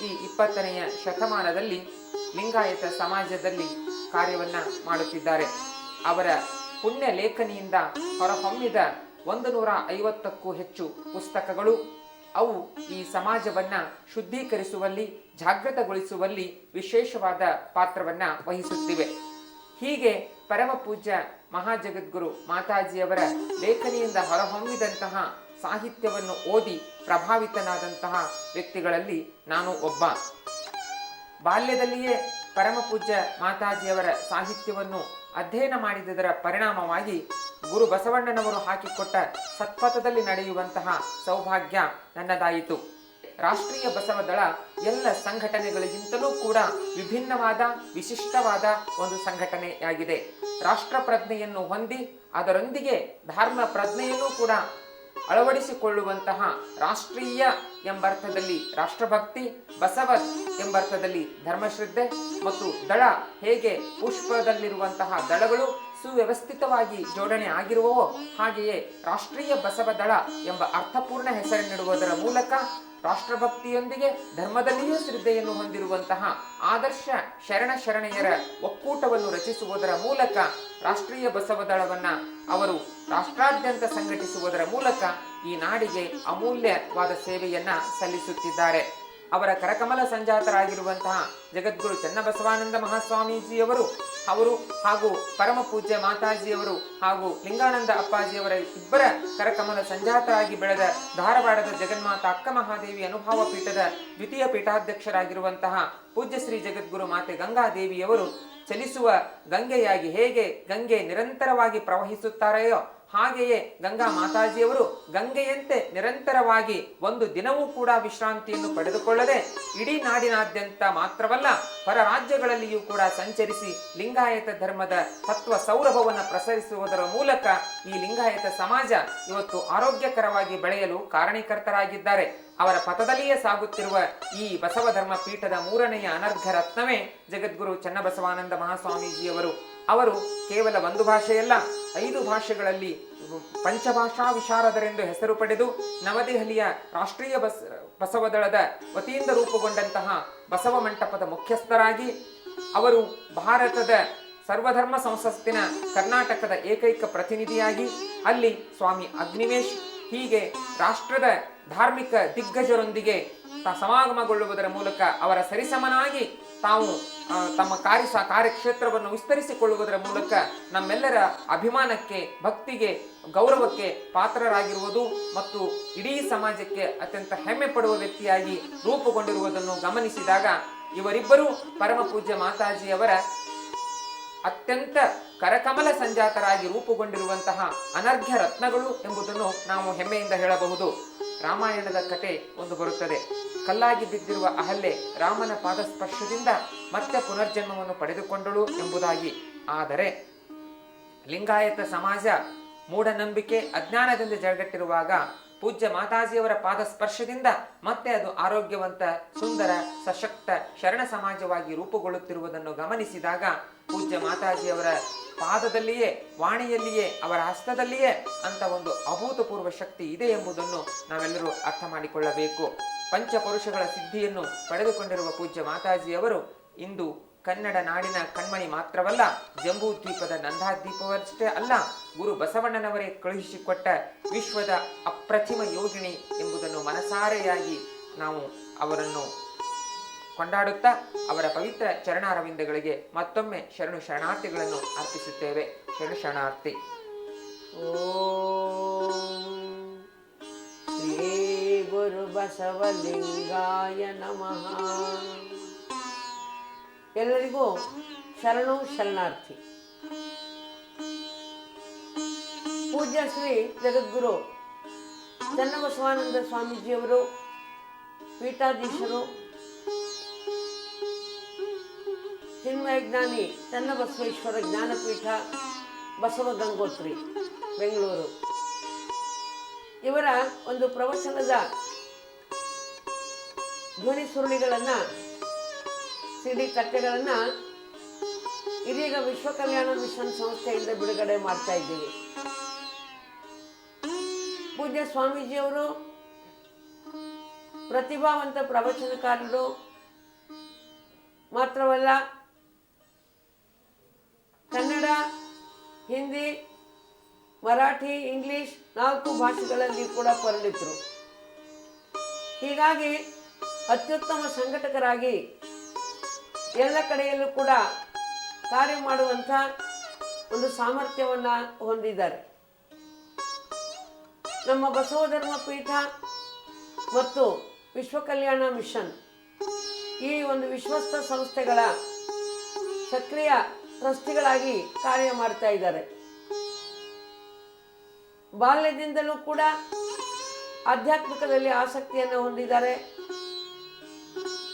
ಈ 20ನೆಯ ಶತಮಾನದಲ್ಲಿ ಲಿಂಗಾಯತ ಸಮಾಜದಲ್ಲಿ ಕಾರ್ಯವನ್ನ ಮಾಡುತ್ತಿದ್ದಾರೆ. ಅವರ ಪುಣ್ಯ ಲೇಖನಿಯಿಂದ ಹೊರಹೊಮ್ಮಿದ 150ಕ್ಕೂ ಹೆಚ್ಚು ಪುಸ್ತಕಗಳು ಅವು ಈ ಸಮಾಜವನ್ನ ಶುದ್ಧೀಕರಿಸುವಲ್ಲಿ, ಜಾಗೃತಗೊಳಿಸುವಲ್ಲಿ ವಿಶೇಷವಾದ ಪಾತ್ರವನ್ನ ವಹಿಸುತ್ತಿವೆ. ಹೀಗೆ ಪರಮ ಪೂಜ್ಯ ಮಹಾಜಗದ್ಗುರು ಮಾತಾಜಿಯವರ ಲೇಖನಿಯಿಂದ ಹೊರಹೊಮ್ಮಿದಂತಹ ಸಾಹಿತ್ಯವನ್ನು ಓದಿ ಪ್ರಭಾವಿತನಾದಂತಹ ವ್ಯಕ್ತಿಗಳಲ್ಲಿ ನಾನು ಒಬ್ಬ. ಬಾಲ್ಯದಲ್ಲಿಯೇ ಪರಮ ಪೂಜ್ಯ ಮಾತಾಜಿಯವರ ಸಾಹಿತ್ಯವನ್ನು ಅಧ್ಯಯನ ಮಾಡಿದರ ಪರಿಣಾಮವಾಗಿ ಗುರು ಬಸವಣ್ಣನವರು ಹಾಕಿಕೊಟ್ಟ ಸತ್ಪಥದಲ್ಲಿ ನಡೆಯುವಂತಹ ಸೌಭಾಗ್ಯ ನನ್ನದಾಯಿತು. ರಾಷ್ಟ್ರೀಯ ಬಸವ ದಳ ಎಲ್ಲ ಸಂಘಟನೆಗಳಿಗಿಂತಲೂ ಕೂಡ ವಿಭಿನ್ನವಾದ, ವಿಶಿಷ್ಟವಾದ ಒಂದು ಸಂಘಟನೆಯಾಗಿದೆ. ರಾಷ್ಟ್ರ ಪ್ರಜ್ಞೆಯನ್ನು ಹೊಂದಿ ಅದರೊಂದಿಗೆ ಧರ್ಮ ಪ್ರಜ್ಞೆಯನ್ನು ಕೂಡ ಅಳವಡಿಸಿಕೊಳ್ಳುವಂತಹ ರಾಷ್ಟ್ರೀಯ ಎಂಬರ್ಥದಲ್ಲಿ ರಾಷ್ಟ್ರಭಕ್ತಿ, ಬಸವ ಎಂಬರ್ಥದಲ್ಲಿ ಧರ್ಮಶ್ರದ್ಧೆ ಮತ್ತು ದಳ ಹೇಗೆ ಪುಷ್ಪದಲ್ಲಿರುವಂತಹ ದಳಗಳು ಸುವ್ಯವಸ್ಥಿತವಾಗಿ ಜೋಡಣೆ ಆಗಿರುವವೋ ಹಾಗೆಯೇ ರಾಷ್ಟ್ರೀಯ ಬಸವ ದಳ ಎಂಬ ಅರ್ಥಪೂರ್ಣ ಹೆಸರನ್ನಿಡುವುದರ ಮೂಲಕ ರಾಷ್ಟ್ರಭಕ್ತಿಯೊಂದಿಗೆ ಧರ್ಮದಲ್ಲಿಯೂ ಶ್ರದ್ಧೆಯನ್ನು ಹೊಂದಿರುವಂತಹ ಆದರ್ಶ ಶರಣೆಯರ ಒಕ್ಕೂಟವನ್ನು ರಚಿಸುವುದರ ಮೂಲಕ ರಾಷ್ಟ್ರೀಯ ಬಸವ ದಳವನ್ನ ಅವರು ರಾಷ್ಟ್ರಾದ್ಯಂತ ಸಂಘಟಿಸುವುದರ ಮೂಲಕ ಈ ನಾಡಿಗೆ ಅಮೂಲ್ಯವಾದ ಸೇವೆಯನ್ನ ಸಲ್ಲಿಸುತ್ತಿದ್ದಾರೆ. ಅವರ ಕರಕಮಲ ಸಂಜಾತರಾಗಿರುವಂತಹ ಜಗದ್ಗುರು ಚನ್ನಬಸವಾನಂದ ಮಹಾಸ್ವಾಮೀಜಿಯವರು ಹಾಗೂ ಪರಮ ಪೂಜ್ಯ ಮಾತಾಜಿಯವರು ಹಾಗೂ ಲಿಂಗಾನಂದ ಅಪ್ಪಾಜಿಯವರ ಇಬ್ಬರ ಕರಕಮಲ ಸಂಜಾತರಾಗಿ ಬೆಳೆದ ಧಾರವಾಡದ ಜಗನ್ಮಾತಾ ಅಕ್ಕ ಮಹಾದೇವಿ ಅನುಭಾವ ಪೀಠದ ದ್ವಿತೀಯ ಪೀಠಾಧ್ಯಕ್ಷರಾಗಿರುವಂತಹ ಪೂಜ್ಯ ಶ್ರೀ ಜಗದ್ಗುರು ಮಾತೆ ಗಂಗಾದೇವಿಯವರು ಚಲಿಸುವ ಗಂಗೆಯಾಗಿ ಹೇಗೆ ಗಂಗೆ ನಿರಂತರವಾಗಿ ಪ್ರವಹಿಸುತ್ತಾರೆಯೋ ಹಾಗೆಯೇ ಗಂಗಾ ಮಾತಾಜಿಯವರು ಗಂಗೆಯಂತೆ ನಿರಂತರವಾಗಿ ಒಂದು ದಿನವೂ ಕೂಡ ವಿಶ್ರಾಂತಿಯನ್ನು ಪಡೆದುಕೊಳ್ಳದೆ ಇಡೀ ನಾಡಿನಾದ್ಯಂತ ಮಾತ್ರವಲ್ಲ ಹೊರ ರಾಜ್ಯಗಳಲ್ಲಿಯೂ ಕೂಡ ಸಂಚರಿಸಿ ಲಿಂಗಾಯತ ಧರ್ಮದ ತತ್ವ ಸೌರಭವನ್ನು ಪ್ರಸರಿಸುವುದರ ಮೂಲಕ ಈ ಲಿಂಗಾಯತ ಸಮಾಜ ಇವತ್ತು ಆರೋಗ್ಯಕರವಾಗಿ ಬೆಳೆಯಲು ಕಾರಣೀಕರ್ತರಾಗಿದ್ದಾರೆ. ಅವರ ಪಥದಲ್ಲಿಯೇ ಸಾಗುತ್ತಿರುವ ಈ ಬಸವ ಧರ್ಮ ಪೀಠದ ಮೂರನೆಯ ಅನರ್ಘ ರತ್ನವೇ ಜಗದ್ಗುರು ಚನ್ನಬಸವಾನಂದ ಮಹಾಸ್ವಾಮೀಜಿಯವರು. ಅವರು ಕೇವಲ ಒಂದು ಭಾಷೆಯಲ್ಲ 5 ಭಾಷೆಗಳಲ್ಲಿ ಪಂಚಭಾಷಾ ವಿಶಾರದರೆಂದು ಹೆಸರು ಪಡೆದು ನವದೆಹಲಿಯ ರಾಷ್ಟ್ರೀಯ ಬಸವದಳದ ವತಿಯಿಂದ ರೂಪುಗೊಂಡಂತಹ ಬಸವ ಮಂಟಪದ ಮುಖ್ಯಸ್ಥರಾಗಿ ಅವರು ಭಾರತದ ಸರ್ವಧರ್ಮ ಸಂಸತ್ತಿನ ಕರ್ನಾಟಕದ ಏಕೈಕ ಪ್ರತಿನಿಧಿಯಾಗಿ ಅಲ್ಲಿ ಸ್ವಾಮಿ ಅಗ್ನಿವೇಶ್ ಹೀಗೆ ರಾಷ್ಟ್ರದ ಧಾರ್ಮಿಕ ದಿಗ್ಗಜರೊಂದಿಗೆ ಸಮಾಗಮಗೊಳ್ಳುವುದರ ಮೂಲಕ ಅವರ ಸರಿಸಮನಾಗಿ ತಾವು ತಮ್ಮ ಕಾರ್ಯಕ್ಷೇತ್ರವನ್ನು ವಿಸ್ತರಿಸಿಕೊಳ್ಳುವುದರ ಮೂಲಕ ನಮ್ಮೆಲ್ಲರ ಅಭಿಮಾನಕ್ಕೆ, ಭಕ್ತಿಗೆ, ಗೌರವಕ್ಕೆ ಪಾತ್ರರಾಗಿರುವುದು ಮತ್ತು ಇಡೀ ಸಮಾಜಕ್ಕೆ ಅತ್ಯಂತ ಹೆಮ್ಮೆ ಪಡುವ ವ್ಯಕ್ತಿಯಾಗಿ ರೂಪುಗೊಂಡಿರುವುದನ್ನು ಗಮನಿಸಿದಾಗ ಇವರಿಬ್ಬರೂ ಪರಮ ಪೂಜ್ಯ ಮಾತಾಜಿಯವರ ಅತ್ಯಂತ ಕರಕಮಲ ಸಂಜಾತರಾಗಿ ರೂಪುಗೊಂಡಿರುವಂತಹ ಅನರ್ಘ್ಯ ರತ್ನಗಳು ಎಂಬುದನ್ನು ನಾವು ಹೆಮ್ಮೆಯಿಂದ ಹೇಳಬಹುದು. ರಾಮಾಯಣದ ಕತೆ ಒಂದು ಬರುತ್ತದೆ. ಕಲ್ಲಾಗಿ ಬಿದ್ದಿರುವ ಅಹಲ್ಯೆ ರಾಮನ ಪಾದಸ್ಪರ್ಶದಿಂದ ಮತ್ತೆ ಪುನರ್ಜನ್ಮವನ್ನು ಪಡೆದುಕೊಂಡಳು ಎಂಬುದಾಗಿ. ಆದರೆ ಲಿಂಗಾಯತ ಸಮಾಜ ಮೂಢನಂಬಿಕೆ ಅಜ್ಞಾನದಿಂದ ಜಳಗಟ್ಟಿರುವಾಗ ಪೂಜ್ಯ ಮಾತಾಜಿಯವರ ಪಾದ ಸ್ಪರ್ಶದಿಂದ ಮತ್ತೆ ಅದು ಆರೋಗ್ಯವಂತ, ಸುಂದರ, ಸಶಕ್ತ ಶರಣ ಸಮಾಜವಾಗಿ ರೂಪುಗೊಳ್ಳುತ್ತಿರುವುದನ್ನು ಗಮನಿಸಿದಾಗ ಪೂಜ್ಯ ಮಾತಾಜಿಯವರ ಪಾದದಲ್ಲಿಯೇ, ವಾಣಿಯಲ್ಲಿಯೇ, ಅವರ ಹಸ್ತದಲ್ಲಿಯೇ ಅಂತ ಒಂದು ಅಭೂತಪೂರ್ವ ಶಕ್ತಿ ಇದೆ ಎಂಬುದನ್ನು ನಾವೆಲ್ಲರೂ ಅರ್ಥ ಮಾಡಿಕೊಳ್ಳಬೇಕು. ಪಂಚಪುರುಷಗಳ ಸಿದ್ಧಿಯನ್ನು ಪಡೆದುಕೊಂಡಿರುವ ಪೂಜ್ಯ ಮಾತಾಜಿಯವರು ಇಂದು ಕನ್ನಡ ನಾಡಿನ ಕಣ್ಮಣಿ ಮಾತ್ರವಲ್ಲ, ಜಂಬೂ ದ್ವೀಪದ ನಂದಾದ್ವೀಪವಷ್ಟೇ ಅಲ್ಲ, ಗುರು ಬಸವಣ್ಣನವರೇ ಕಳುಹಿಸಿಕೊಟ್ಟ ವಿಶ್ವದ ಅಪ್ರತಿಮ ಯೋಗಿನಿ ಎಂಬುದನ್ನು ಮನಸಾರೆಯಾಗಿ ನಾವು ಅವರನ್ನು ಕೊಂಡಾಡುತ್ತಾ ಅವರ ಪವಿತ್ರ ಚರಣಾರವಿಂದಗಳಿಗೆ ಮತ್ತೊಮ್ಮೆ ಶರಣಾರ್ಥಿಗಳನ್ನು ಅರ್ಪಿಸುತ್ತೇವೆ. ಶರಣಾರ್ಥಿ. ಓಂ ಶ್ರೀ ಗುರು ಬಸವಲಿಂಗಾಯ ನಮಃ. ಎಲ್ಲರಿಗೂ ಶರಣಾರ್ಥಿ. ಪೂಜ್ಯ ಶ್ರೀ ಜಗದ್ಗುರು ಚನ್ನಬಸವಾನಂದ ಸ್ವಾಮೀಜಿಯವರು ಪೀಠಾಧೀಶರು, ಚಿನ್ಮಯಜ್ಞಾನಿ ಚನ್ನಬಸವೇಶ್ವರ ಜ್ಞಾನಪೀಠ, ಬಸವ ಗಂಗೋತ್ರಿ, ಬೆಂಗಳೂರು. ಇವರ ಒಂದು ಪ್ರವಚನದ ಧ್ವನಿ ಸುರುಳಿಗಳನ್ನು, ಸಿಡಿ ಕಟ್ಟೆಗಳನ್ನು ಇದೀಗ ವಿಶ್ವ ಕಲ್ಯಾಣ ಮಿಷನ್ ಸಂಸ್ಥೆಯಿಂದ ಬಿಡುಗಡೆ ಮಾಡ್ತಾ ಇದ್ದೀವಿ. ಪೂಜ್ಯ ಸ್ವಾಮೀಜಿಯವರು ಪ್ರತಿಭಾವಂತ ಪ್ರವಚನಕಾರರು ಮಾತ್ರವಲ್ಲ, ಕನ್ನಡ, ಹಿಂದಿ, ಮರಾಠಿ, ಇಂಗ್ಲಿಷ್ 4 ಭಾಷೆಗಳಲ್ಲಿ ಕೂಡ ಪರಿಣಿತರು. ಹೀಗಾಗಿ ಅತ್ಯುತ್ತಮ ಸಂಘಟಕರಾಗಿ ಎಲ್ಲ ಕಡೆಯಲ್ಲೂ ಕೂಡ ಕಾರ್ಯ ಮಾಡುವಂಥ ಒಂದು ಸಾಮರ್ಥ್ಯವನ್ನು ಹೊಂದಿದ್ದಾರೆ. ನಮ್ಮ ಬಸವ ಧರ್ಮ ಪೀಠ ಮತ್ತು ವಿಶ್ವ ಕಲ್ಯಾಣ ಮಿಷನ್ ಈ ಒಂದು ವಿಶ್ವಸ್ತ ಸಂಸ್ಥೆಗಳ ಸಕ್ರಿಯ ಟ್ರಸ್ಟಿಗಳಾಗಿ ಕಾರ್ಯ ಮಾಡ್ತಾ ಇದ್ದಾರೆ. ಬಾಲ್ಯದಿಂದಲೂ ಕೂಡ ಆಧ್ಯಾತ್ಮಿಕದಲ್ಲಿ ಆಸಕ್ತಿಯನ್ನು ಹೊಂದಿದ್ದಾರೆ.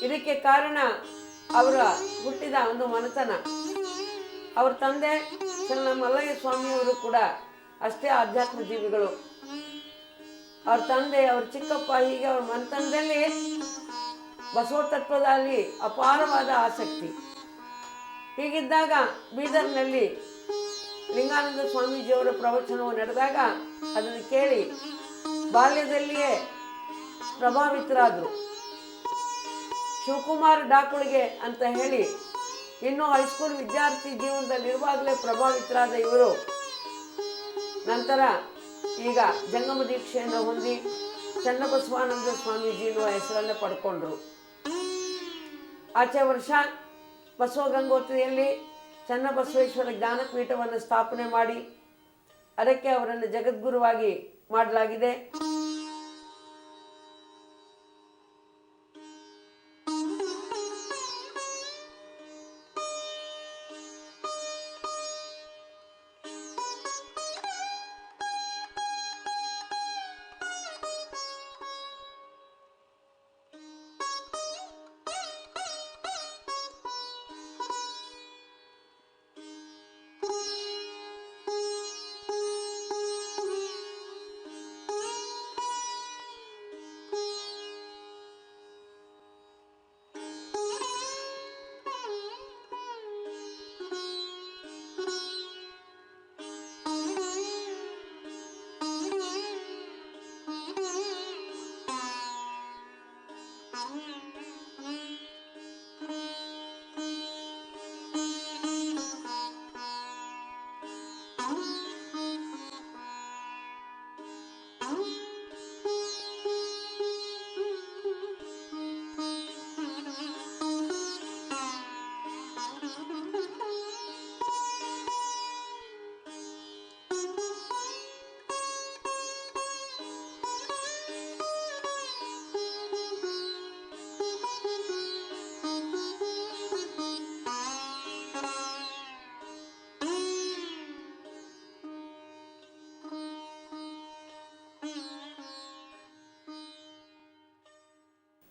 ಇದಕ್ಕೆ ಕಾರಣ ಅವರ ಹುಟ್ಟಿದ ಒಂದು ಮನೆತನ. ಅವ್ರ ತಂದೆ ಚನ್ನ ಮಲ್ಲಯ್ಯ ಸ್ವಾಮಿಯವರು ಕೂಡ ಅಷ್ಟೇ ಆಧ್ಯಾತ್ಮ ಜೀವಿಗಳು. ಅವ್ರ ತಂದೆ, ಅವ್ರ ಚಿಕ್ಕಪ್ಪ, ಹೀಗೆ ಅವ್ರ ಮನೆತನದಲ್ಲಿ ಬಸವ ತತ್ವದಲ್ಲಿ ಅಪಾರವಾದ ಆಸಕ್ತಿ. ಹೀಗಿದ್ದಾಗ ಬೀದರ್ನಲ್ಲಿ ಲಿಂಗಾನಂದ ಸ್ವಾಮೀಜಿಯವರ ಪ್ರವಚನವು ನಡೆದಾಗ ಅದನ್ನು ಕೇಳಿ ಬಾಲ್ಯದಲ್ಲಿಯೇ ಪ್ರಭಾವಿತರಾದರು. ಶಿವಕುಮಾರ್ ಡಾಕುಳಿಗೆ ಅಂತ ಹೇಳಿ ಇನ್ನೂ ಹೈಸ್ಕೂಲ್ ವಿದ್ಯಾರ್ಥಿ ಜೀವನದಲ್ಲಿರುವಾಗಲೇ ಪ್ರಭಾವಿತರಾದ ಇವರು ನಂತರ ಈಗ ಜಂಗಮ ದೀಕ್ಷೆಯನ್ನು ಹೊಂದಿ ಚನ್ನಬಸವಾನಂದ ಸ್ವಾಮೀಜಿ ಎನ್ನುವ ಹೆಸರನ್ನು ಪಡ್ಕೊಂಡ್ರು. ಆಚೆ ವರ್ಷ ಬಸವಗಂಗೋತ್ರಿಯಲ್ಲಿ ಚನ್ನಬಸವೇಶ್ವರ ಜ್ಞಾನಪೀಠವನ್ನು ಸ್ಥಾಪನೆ ಮಾಡಿ ಅದಕ್ಕೆ ಅವರನ್ನು ಜಗದ್ಗುರುವಾಗಿ ಮಾಡಲಾಗಿದೆ.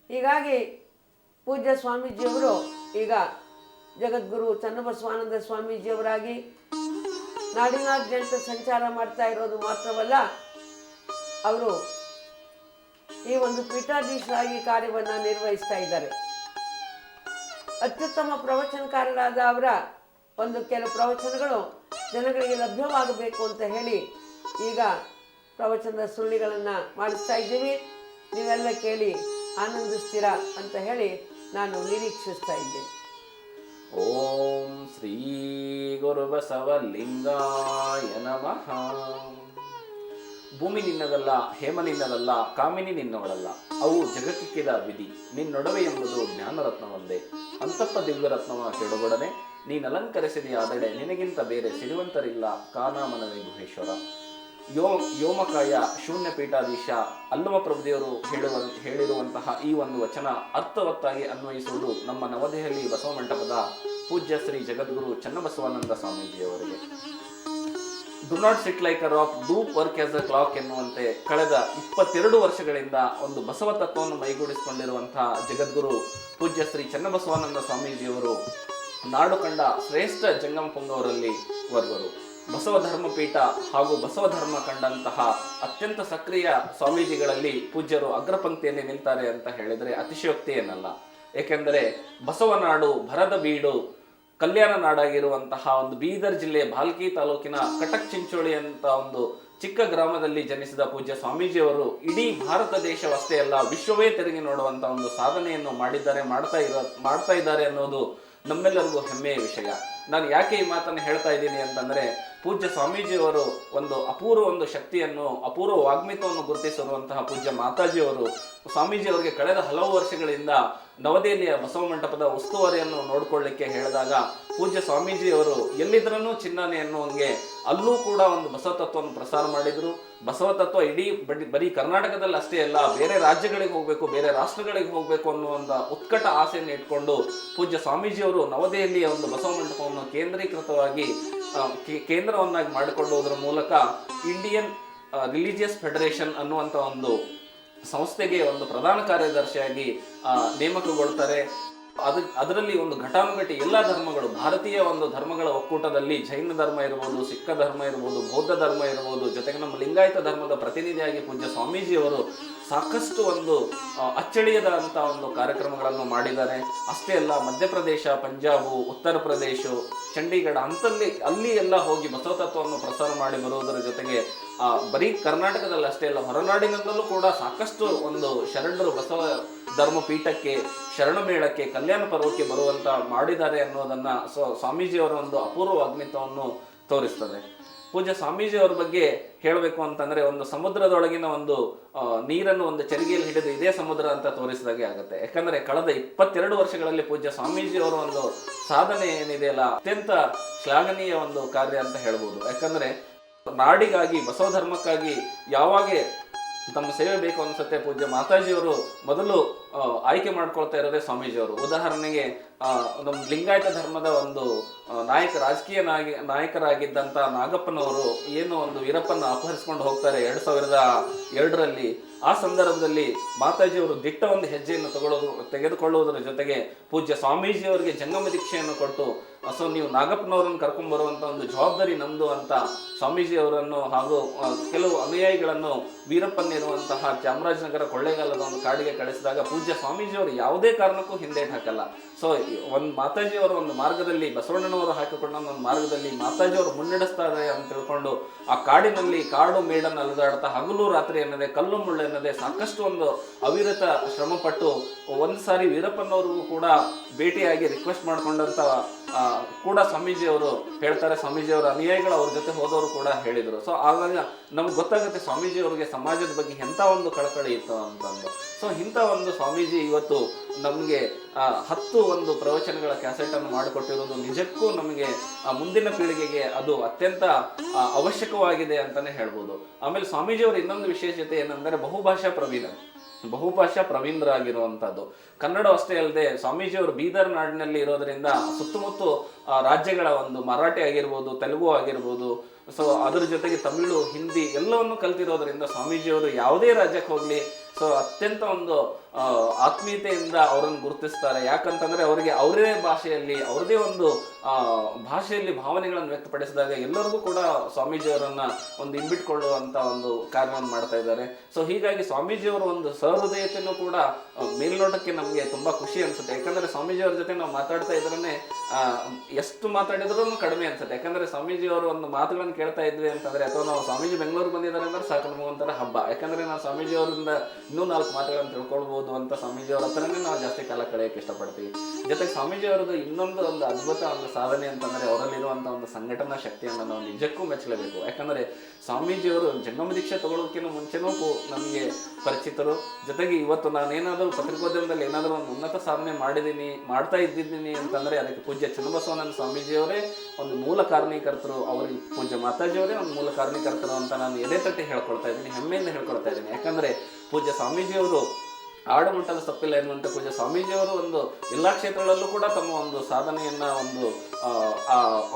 ಹೀಗಾಗಿ ಪೂಜ್ಯ ಸ್ವಾಮೀಜಿಯವರು ಈಗ ಜಗದ್ಗುರು ಚನ್ನಬಸವಾನಂದ ಸ್ವಾಮೀಜಿಯವರಾಗಿ ನಾಡಿನಾದ್ಯಂತ ಸಂಚಾರ ಮಾಡ್ತಾ ಇರೋದು ಮಾತ್ರವಲ್ಲ, ಅವರು ಈ ಒಂದು ಪೀಠಾಧೀಶರಾಗಿ ಕಾರ್ಯವನ್ನು ನಿರ್ವಹಿಸ್ತಾ ಇದ್ದಾರೆ. ಅತ್ಯುತ್ತಮ ಪ್ರವಚನಕಾರರಾದ ಅವರ ಕೆಲವು ಪ್ರವಚನಗಳು ಜನಗಳಿಗೆ ಲಭ್ಯವಾಗಬೇಕು ಅಂತ ಹೇಳಿ ಈಗ ಪ್ರವಚನದ ಸುರುಳಿಗಳನ್ನು ಮಾಡಿಸ್ತಾ ಇದ್ದೀವಿ. ನೀವೆಲ್ಲ ಕೇಳಿ ಆನಂದಿಸ್ತೀರಾ ಅಂತ ಹೇಳಿ ನಾನು ನಿರೀಕ್ಷಿಸ್ತಾ ಇದ್ದೇನೆ. ಓಂ ಶ್ರೀ ಗುರು ಬಸವಲಿಂಗಾಯ ನಮಃ. ಭೂಮಿ ನಿನ್ನದಲ್ಲ, ಹೇಮ ನಿನ್ನದಲ್ಲ, ಕಾಮಿನಿ ನಿನ್ನವಳಲ್ಲ, ಅವು ಜಗತ್ತಿಕ್ಕಿದ ವಿಧಿ. ನಿನ್ನೊಡವೆ ಎಂಬುದು ಜ್ಞಾನರತ್ನವೊಂದೇ, ಅಂತಪ್ಪ ದಿವ್ಯರತ್ನವ ಕೆಡಗೊಡನೆ. ನೀನಲಂಕರಿಸಿದೆಯಾದಡೆ ನಿನಗಿಂತ ಬೇರೆ ಸಿರಿವಂತರಿಲ್ಲ, ಕಾನಾಮನವೇ ಗುಹೇಶ್ವರ. ಯೋಮಕಾಯ ಶೂನ್ಯ ಪೀಠಾಧೀಶ ಅಲ್ಲಮ ಪ್ರಭುದೇವರು ಹೇಳಿರುವಂತಹ ಈ ಒಂದು ವಚನ ಅರ್ಥವತ್ತಾಗಿ ಅನ್ವಯಿಸುವುದು ನಮ್ಮ ನವದೆಹಲಿ ಬಸವ ಮಂಟಪದ ಪೂಜ್ಯ ಶ್ರೀ ಜಗದ್ಗುರು ಚನ್ನಬಸವಾನಂದ ಸ್ವಾಮೀಜಿಯವರಿಗೆ. Do not sit like a rock, do work as a clock ಎನ್ನುವಂತೆ ಕಳೆದ 22 ವರ್ಷಗಳಿಂದ ಒಂದು ಬಸವ ತತ್ವವನ್ನು ಮೈಗೂಡಿಸಿಕೊಂಡಿರುವಂತಹ ಜಗದ್ಗುರು ಪೂಜ್ಯ ಶ್ರೀ ಚನ್ನಬಸವಾನಂದ ಸ್ವಾಮೀಜಿಯವರು ನಾಡು ಕಂಡ ಶ್ರೇಷ್ಠ ಜಂಗಮ ಪುಂಗವರಲ್ಲಿ ವರ್ಗರು. ಬಸವ ಧರ್ಮಪೀಠ ಹಾಗೂ ಬಸವ ಧರ್ಮ ಕಂಡಂತಹ ಅತ್ಯಂತ ಸಕ್ರಿಯ ಸ್ವಾಮೀಜಿಗಳಲ್ಲಿ ಪೂಜ್ಯರು ಅಗ್ರಪಂಕ್ತಿಯಲ್ಲಿ ನಿಲ್ತಾರೆ ಅಂತ ಹೇಳಿದರೆ ಅತಿಶಯೋಕ್ತಿ ಏನಲ್ಲ. ಏಕೆಂದರೆ ಬಸವನಾಡು ಭರದ ಬೀಡು ಕಲ್ಯಾಣ ನಾಡಾಗಿರುವಂತಹ ಒಂದು ಬೀದರ್ ಜಿಲ್ಲೆಯ ಭಾಲ್ಕಿ ತಾಲೂಕಿನ ಕಟಕ್ ಚಿಂಚೋಳಿ ಅಂತ ಒಂದು ಚಿಕ್ಕ ಗ್ರಾಮದಲ್ಲಿ ಜನಿಸಿದ ಪೂಜ್ಯ ಸ್ವಾಮೀಜಿಯವರು ಇಡೀ ಭಾರತ ದೇಶವಷ್ಟೇ ಅಲ್ಲ, ವಿಶ್ವವೇ ತಿರುಗಿ ನೋಡುವಂತ ಒಂದು ಸಾಧನೆಯನ್ನು ಮಾಡ್ತಾ ಇದ್ದಾರೆ ಅನ್ನೋದು ನಮ್ಮೆಲ್ಲರಿಗೂ ಹೆಮ್ಮೆಯ ವಿಷಯ. ನಾನು ಯಾಕೆ ಈ ಮಾತನ್ನು ಹೇಳ್ತಾ ಇದ್ದೀನಿ ಅಂತಂದ್ರೆ, ಪೂಜ್ಯ ಸ್ವಾಮೀಜಿಯವರು ಒಂದು ಶಕ್ತಿಯನ್ನು, ಅಪೂರ್ವ ವಾಗ್ಮಿತ್ವವನ್ನು ಗುರುತಿಸಿರುವಂತಹ ಪೂಜ್ಯ ಮಾತಾಜಿಯವರು ಸ್ವಾಮೀಜಿಯವರಿಗೆ ಕಳೆದ ಹಲವು ವರ್ಷಗಳಿಂದ ನವದೆಹಲಿಯ ಬಸವ ಮಂಟಪದ ಉಸ್ತುವಾರಿಯನ್ನು ನೋಡ್ಕೊಳ್ಳಿಕ್ಕೆ ಹೇಳಿದಾಗ ಪೂಜ್ಯ ಸ್ವಾಮೀಜಿಯವರು ಎಲ್ಲಿದ್ರೂ ಚಿನ್ನನೆ ಎನ್ನುವಂಗೆ ಅಲ್ಲೂ ಕೂಡ ಒಂದು ಬಸವ ತತ್ವವನ್ನು ಪ್ರಸಾರ ಮಾಡಿದ್ರು. ಬಸವ ತತ್ವ ಇಡೀ ಬರೀ ಕರ್ನಾಟಕದಲ್ಲಿ ಅಷ್ಟೇ ಅಲ್ಲ, ಬೇರೆ ರಾಜ್ಯಗಳಿಗೆ ಹೋಗ್ಬೇಕು, ಬೇರೆ ರಾಷ್ಟ್ರಗಳಿಗೆ ಹೋಗ್ಬೇಕು ಅನ್ನುವಂಥ ಉತ್ಕಟ ಆಸೆಯನ್ನು ಇಟ್ಕೊಂಡು ಪೂಜ್ಯ ಸ್ವಾಮೀಜಿಯವರು ನವದೆಹಲಿಯ ಒಂದು ಬಸವ ಮಂಟಪವನ್ನು ಕೇಂದ್ರೀಕೃತವಾಗಿ ಕೇಂದ್ರವನ್ನಾಗಿ ಮಾಡಿಕೊಳ್ಳುವುದರ ಮೂಲಕ ಇಂಡಿಯನ್ ರಿಲಿಜಿಯಸ್ ಫೆಡರೇಷನ್ ಅನ್ನುವಂಥ ಒಂದು ಸಂಸ್ಥೆಗೆ ಒಂದು ಪ್ರಧಾನ ಕಾರ್ಯದರ್ಶಿಯಾಗಿ ನೇಮಕಗೊಳ್ತಾರೆ. ಅದರಲ್ಲಿ ಒಂದು ಘಟಾನುಘಟಿ ಎಲ್ಲ ಧರ್ಮಗಳು, ಭಾರತೀಯ ಒಂದು ಧರ್ಮಗಳ ಒಕ್ಕೂಟದಲ್ಲಿ ಜೈನ ಧರ್ಮ ಇರ್ಬೋದು, ಸಿಖ್ ಧರ್ಮ ಇರ್ಬೋದು, ಬೌದ್ಧ ಧರ್ಮ ಇರ್ಬೋದು, ಜೊತೆಗೆ ನಮ್ಮ ಲಿಂಗಾಯತ ಧರ್ಮದ ಪ್ರತಿನಿಧಿಯಾಗಿ ಪೂಜ್ಯ ಸ್ವಾಮೀಜಿಯವರು ಸಾಕಷ್ಟು ಒಂದು ಅಚ್ಚಳಿಯದಂಥ ಒಂದು ಕಾರ್ಯಕ್ರಮಗಳನ್ನು ಮಾಡಿದ್ದಾರೆ. ಅಷ್ಟೇ ಅಲ್ಲ, ಮಧ್ಯಪ್ರದೇಶ, ಪಂಜಾಬು, ಉತ್ತರ ಪ್ರದೇಶ, ಚಂಡೀಗಢ ಅಲ್ಲಿ ಎಲ್ಲ ಹೋಗಿ ಬಸವ ತತ್ವವನ್ನು ಪ್ರಸಾರ ಮಾಡಿ ಬರುವುದರ ಜೊತೆಗೆ ಬರೀ ಕರ್ನಾಟಕದಲ್ಲಿ ಅಷ್ಟೇ ಅಲ್ಲ, ಹೊರನಾಡಿನಿಂದಲೂ ಕೂಡ ಸಾಕಷ್ಟು ಒಂದು ಶರಣರು ಬಸವ ಧರ್ಮ ಪೀಠಕ್ಕೆ, ಶರಣ ಮೇಳಕ್ಕೆ, ಕಲ್ಯಾಣ ಪರ್ವಕ್ಕೆ ಬರುವಂತ ಮಾಡಿದ್ದಾರೆ ಅನ್ನೋದನ್ನ ಸ್ವಾಮೀಜಿಯವರ ಒಂದು ಅಪೂರ್ವ ವಾಗ್ಮಿತ್ವವನ್ನು ತೋರಿಸ್ತದೆ. ಪೂಜ್ಯ ಸ್ವಾಮೀಜಿಯವರ ಬಗ್ಗೆ ಹೇಳಬೇಕು ಅಂತಂದ್ರೆ, ಒಂದು ಸಮುದ್ರದೊಳಗಿನ ಒಂದು ನೀರನ್ನು ಒಂದು ಚರಿಗೆಯಲ್ಲಿ ಹಿಡಿದು ಇದೇ ಸಮುದ್ರ ಅಂತ ತೋರಿಸಿದಾಗೆ ಆಗುತ್ತೆ. ಯಾಕಂದ್ರೆ ಕಳೆದ 22 ವರ್ಷಗಳಲ್ಲಿ ಪೂಜ್ಯ ಸ್ವಾಮೀಜಿಯವರ ಒಂದು ಸಾಧನೆ ಏನಿದೆಯಲ್ಲ, ಅತ್ಯಂತ ಶ್ಲಾಘನೀಯ ಒಂದು ಕಾರ್ಯ ಅಂತ ಹೇಳ್ಬೋದು. ಯಾಕಂದ್ರೆ ನಾಡಿಗಾಗಿ, ಬಸವ ಧರ್ಮಕ್ಕಾಗಿ ಯಾವಾಗ ತಮ್ಮ ಸೇವೆ ಬೇಕು ಅನ್ಸುತ್ತೆ, ಪೂಜ್ಯ ಮಾತಾಜಿಯವರು ಮೊದಲು ಆಯ್ಕೆ ಮಾಡ್ಕೊಳ್ತಾ ಇರೋದೇ ಸ್ವಾಮೀಜಿಯವರು. ಉದಾಹರಣೆಗೆ ನಮ್ಮ ಲಿಂಗಾಯತ ಧರ್ಮದ ಒಂದು ರಾಜಕೀಯ ನಾಯಕರಾಗಿದ್ದಂಥ ನಾಗಪ್ಪನವರು ಏನು ಒಂದು ವೀರಪ್ಪನ ಅಪಹರಿಸ್ಕೊಂಡು ಹೋಗ್ತಾರೆ 2002ರಲ್ಲಿ. ಆ ಸಂದರ್ಭದಲ್ಲಿ ಮಾತಾಜಿಯವರು ದಿಟ್ಟ ಒಂದು ಹೆಜ್ಜೆಯನ್ನು ತೆಗೆದುಕೊಳ್ಳುವುದರ ಜೊತೆಗೆ ಪೂಜ್ಯ ಸ್ವಾಮೀಜಿಯವರಿಗೆ ಜಂಗಮ ದೀಕ್ಷೆಯನ್ನು ಕೊಟ್ಟು, ಸೊ ನೀವು ನಾಗಪ್ಪನವರನ್ನು ಕರ್ಕೊಂಡ್ ಬರುವಂತ ಒಂದು ಜವಾಬ್ದಾರಿ ನಮ್ದು ಅಂತ ಸ್ವಾಮೀಜಿಯವರನ್ನು ಹಾಗೂ ಕೆಲವು ಅನುಯಾಯಿಗಳನ್ನು ವೀರಪ್ಪನಿರುವಂತಹ ಚಾಮರಾಜನಗರ ಕೊಳ್ಳೇಗಾಲದ ಒಂದು ಕಾಡಿಗೆ ಕಳಿಸಿದಾಗ ಪೂಜ್ಯ ಸ್ವಾಮೀಜಿಯವರು ಯಾವುದೇ ಕಾರಣಕ್ಕೂ ಹಿಂದೇಟ್ ಹಾಕಲ್ಲ. ಸೊ ಒಂದು ಮಾತಾಜಿಯವರ ಒಂದು ಮಾರ್ಗದಲ್ಲಿ, ಬಸವಣ್ಣನವರು ಹಾಕಿಕೊಂಡ ಒಂದು ಮಾರ್ಗದಲ್ಲಿ ಮಾತಾಜಿಯವರು ಮುನ್ನಡೆಸ್ತಾರೆ ಅಂತ ತಿಳ್ಕೊಂಡು ಆ ಕಾಡಿನಲ್ಲಿ ಕಾಡು ಮೇಡನ್ನು ಅಲೆದಾಡ್ತಾ ಹಗಲು ರಾತ್ರಿ ಎನ್ನದೆ, ಕಲ್ಲು ಮುಳ್ಳು ಎನ್ನದೆ ಸಾಕಷ್ಟು ಒಂದು ಅವಿರತ ಶ್ರಮ ಪಟ್ಟು ಒಂದು ಸಾರಿ ವೀರಪ್ಪನವ್ರಿಗೂ ಕೂಡ ಭೇಟಿಯಾಗಿ ರಿಕ್ವೆಸ್ಟ್ ಮಾಡ್ಕೊಂಡಂತ ಕೂಡ ಸ್ವಾಮೀಜಿಯವರು ಹೇಳ್ತಾರೆ. ಸ್ವಾಮೀಜಿಯವರ ಅನುಯಾಯಿಗಳು ಅವ್ರ ಜೊತೆ ಹೋದವರು ಕೂಡ ಹೇಳಿದರು. ಸೊ ಆವಾಗ ನಮ್ಗೆ ಗೊತ್ತಾಗುತ್ತೆ ಸ್ವಾಮೀಜಿಯವರಿಗೆ ಸಮಾಜದ ಬಗ್ಗೆ ಎಂಥ ಒಂದು ಕಳಕಳಿ ಇತ್ತು ಅಂತಂದು. ಸೊ ಇಂಥ ಒಂದು ಸ್ವಾಮೀಜಿ ಇವತ್ತು ನಮಗೆ 10 ಒಂದು ಪ್ರವಚನಗಳ ಕ್ಯಾಸೆಟ್ ಅನ್ನು ಮಾಡಿಕೊಟ್ಟಿರೋದು ನಿಜಕ್ಕೂ ನಮಗೆ ಮುಂದಿನ ಪೀಳಿಗೆಗೆ ಅದು ಅತ್ಯಂತ ಅವಶ್ಯಕವಾಗಿದೆ ಅಂತಾನೆ ಹೇಳ್ಬೋದು. ಆಮೇಲೆ ಸ್ವಾಮೀಜಿಯವರ ಇನ್ನೊಂದು ವಿಶೇಷತೆ ಏನಂದ್ರೆ ಬಹುಭಾಷಾ ಪ್ರವೀಣರಾಗಿರುವಂತದ್ದು. ಕನ್ನಡ ಅಷ್ಟೇ ಅಲ್ಲದೆ ಸ್ವಾಮೀಜಿಯವರು ಬೀದರ್ ನಾಡಿನಲ್ಲಿ ಇರೋದ್ರಿಂದ ಸುತ್ತಮುತ್ತ ರಾಜ್ಯಗಳ ಒಂದು ಮರಾಠಿ ಆಗಿರ್ಬೋದು, ತೆಲುಗು ಆಗಿರ್ಬೋದು, ಸೊ ಅದರ ಜೊತೆಗೆ ತಮಿಳು, ಹಿಂದಿ ಎಲ್ಲವನ್ನು ಕಲ್ತಿರೋದ್ರಿಂದ ಸ್ವಾಮೀಜಿಯವರು ಯಾವುದೇ ರಾಜ್ಯಕ್ಕೆ ಹೋಗ್ಲಿ ಸೊ ಅತ್ಯಂತ ಒಂದು ಆತ್ಮೀಯತೆಯಿಂದ ಅವರನ್ನು ಗುರುತಿಸ್ತಾರೆ. ಯಾಕಂತಂದ್ರೆ ಅವರಿಗೆ ಅವರೇ ಭಾಷೆಯಲ್ಲಿ, ಅವ್ರದೇ ಒಂದು ಭಾಷೆಯಲ್ಲಿ ಭಾವನೆಗಳನ್ನು ವ್ಯಕ್ತಪಡಿಸಿದಾಗ ಎಲ್ಲರಿಗೂ ಕೂಡ ಸ್ವಾಮೀಜಿಯವರನ್ನ ಒಂದು ಇಂಬಿಟ್ಕೊಳ್ಳುವಂತ ಒಂದು ಕಾರ್ಯವನ್ನು ಮಾಡ್ತಾ ಇದ್ದಾರೆ. ಸೊ ಹೀಗಾಗಿ ಸ್ವಾಮೀಜಿಯವರ ಒಂದು ಸಹೃದಯತೆಯನ್ನು ಕೂಡ ಮೇಲ್ನೋಟಕ್ಕೆ ನಮಗೆ ತುಂಬಾ ಖುಷಿ ಅನ್ಸುತ್ತೆ. ಯಾಕಂದ್ರೆ ಸ್ವಾಮೀಜಿಯವರ ಜೊತೆ ನಾವು ಮಾತಾಡ್ತಾ ಇದ್ರೇ ಎಷ್ಟು ಮಾತಾಡಿದ್ರೂ ಕಡಿಮೆ ಅನ್ಸುತ್ತೆ. ಯಾಕಂದ್ರೆ ಸ್ವಾಮೀಜಿಯವರು ಒಂದು ಮಾತುಗಳನ್ನು ಕೇಳ್ತಾ ಇದ್ವಿ ಅಂತಂದ್ರೆ, ಅಥವಾ ನಾವು ಸ್ವಾಮೀಜಿ ಬೆಂಗಳೂರು ಬಂದಿದ್ದಾರೆ ಅಂದ್ರೆ ಸಾಕು ನಮಗೊಂಥರ ಹಬ್ಬ. ಯಾಕಂದ್ರೆ ನಾವು ಸ್ವಾಮೀಜಿಯವರಿಂದ ಇನ್ನೂ 4 ಮಾತುಗಳನ್ನು ತಿಳ್ಕೊಳ್ಬಹುದು ಅಂತ ಸ್ವಾಮೀಜಿಯವರ ಹತ್ರನೇ ನಾವು ಜಾಸ್ತಿ ಕಾಲ ಕಳೆಯಕ್ಕೆ ಇಷ್ಟಪಡ್ತೀವಿ. ಜೊತೆಗೆ ಸ್ವಾಮೀಜಿಯವರದ್ದು ಇನ್ನೊಂದು ಒಂದು ಅದ್ಭುತ ಒಂದು ಸಾಧನೆ ಅಂತಂದ್ರೆ ಅವರಲ್ಲಿರುವಂತ ಒಂದು ಸಂಘಟನಾ ಶಕ್ತಿಯನ್ನು ನಾವು ನಿಜಕ್ಕೂ ಮೆಚ್ಚಲೇಬೇಕು. ಯಾಕಂದ್ರೆ ಸ್ವಾಮೀಜಿಯವರು ಜಂಗಮ ದೀಕ್ಷೆ ತಗೊಳ್ಳೋದಕ್ಕಿಂತ ಮುಂಚೆನೂ ನಮಗೆ ಪರಿಚಿತರು. ಜೊತೆಗೆ ಇವತ್ತು ನಾನೇನಾದರೂ ಪತ್ರಿಕೋದ್ಯಮದಲ್ಲಿ ಏನಾದರೂ ಒಂದು ಉನ್ನತ ಸಾಧನೆ ಮಾಡ್ತಾ ಇದ್ದಿದ್ದೀನಿ ಅಂತಂದ್ರೆ ಅದಕ್ಕೆ ಪೂಜ್ಯ ಚನ್ನಬಸವನಂದ ಸ್ವಾಮೀಜಿಯವರೇ ಒಂದು ಮೂಲ ಕಾರಣೀಕರ್ತರು, ಅವ್ರಿಗೆ ಪೂಜ್ಯ ಮಾತಾಜಿಯವರೇ ಒಂದು ಮೂಲ ಕಾರಣೀಕರ್ತರು ಅಂತ ನಾನು ಎದೆ ತಟ್ಟಿ ಹೇಳ್ಕೊಳ್ತಾ ಇದ್ದೀನಿ, ಹೆಮ್ಮೆಯಿಂದ ಹೇಳ್ಕೊಳ್ತಾ ಇದ್ದೀನಿ. ಯಾಕಂದ್ರೆ ಪೂಜ್ಯ ಸ್ವಾಮೀಜಿಯವರು ಆಡುಮುಟ್ಟದ ತಪ್ಪಿಲ್ಲ ಎನ್ನುವಂತೆ ಪೂಜ್ಯ ಸ್ವಾಮೀಜಿಯವರು ಒಂದು ಎಲ್ಲಾ ಕ್ಷೇತ್ರಗಳಲ್ಲೂ ಕೂಡ ತಮ್ಮ ಒಂದು ಸಾಧನೆಯನ್ನ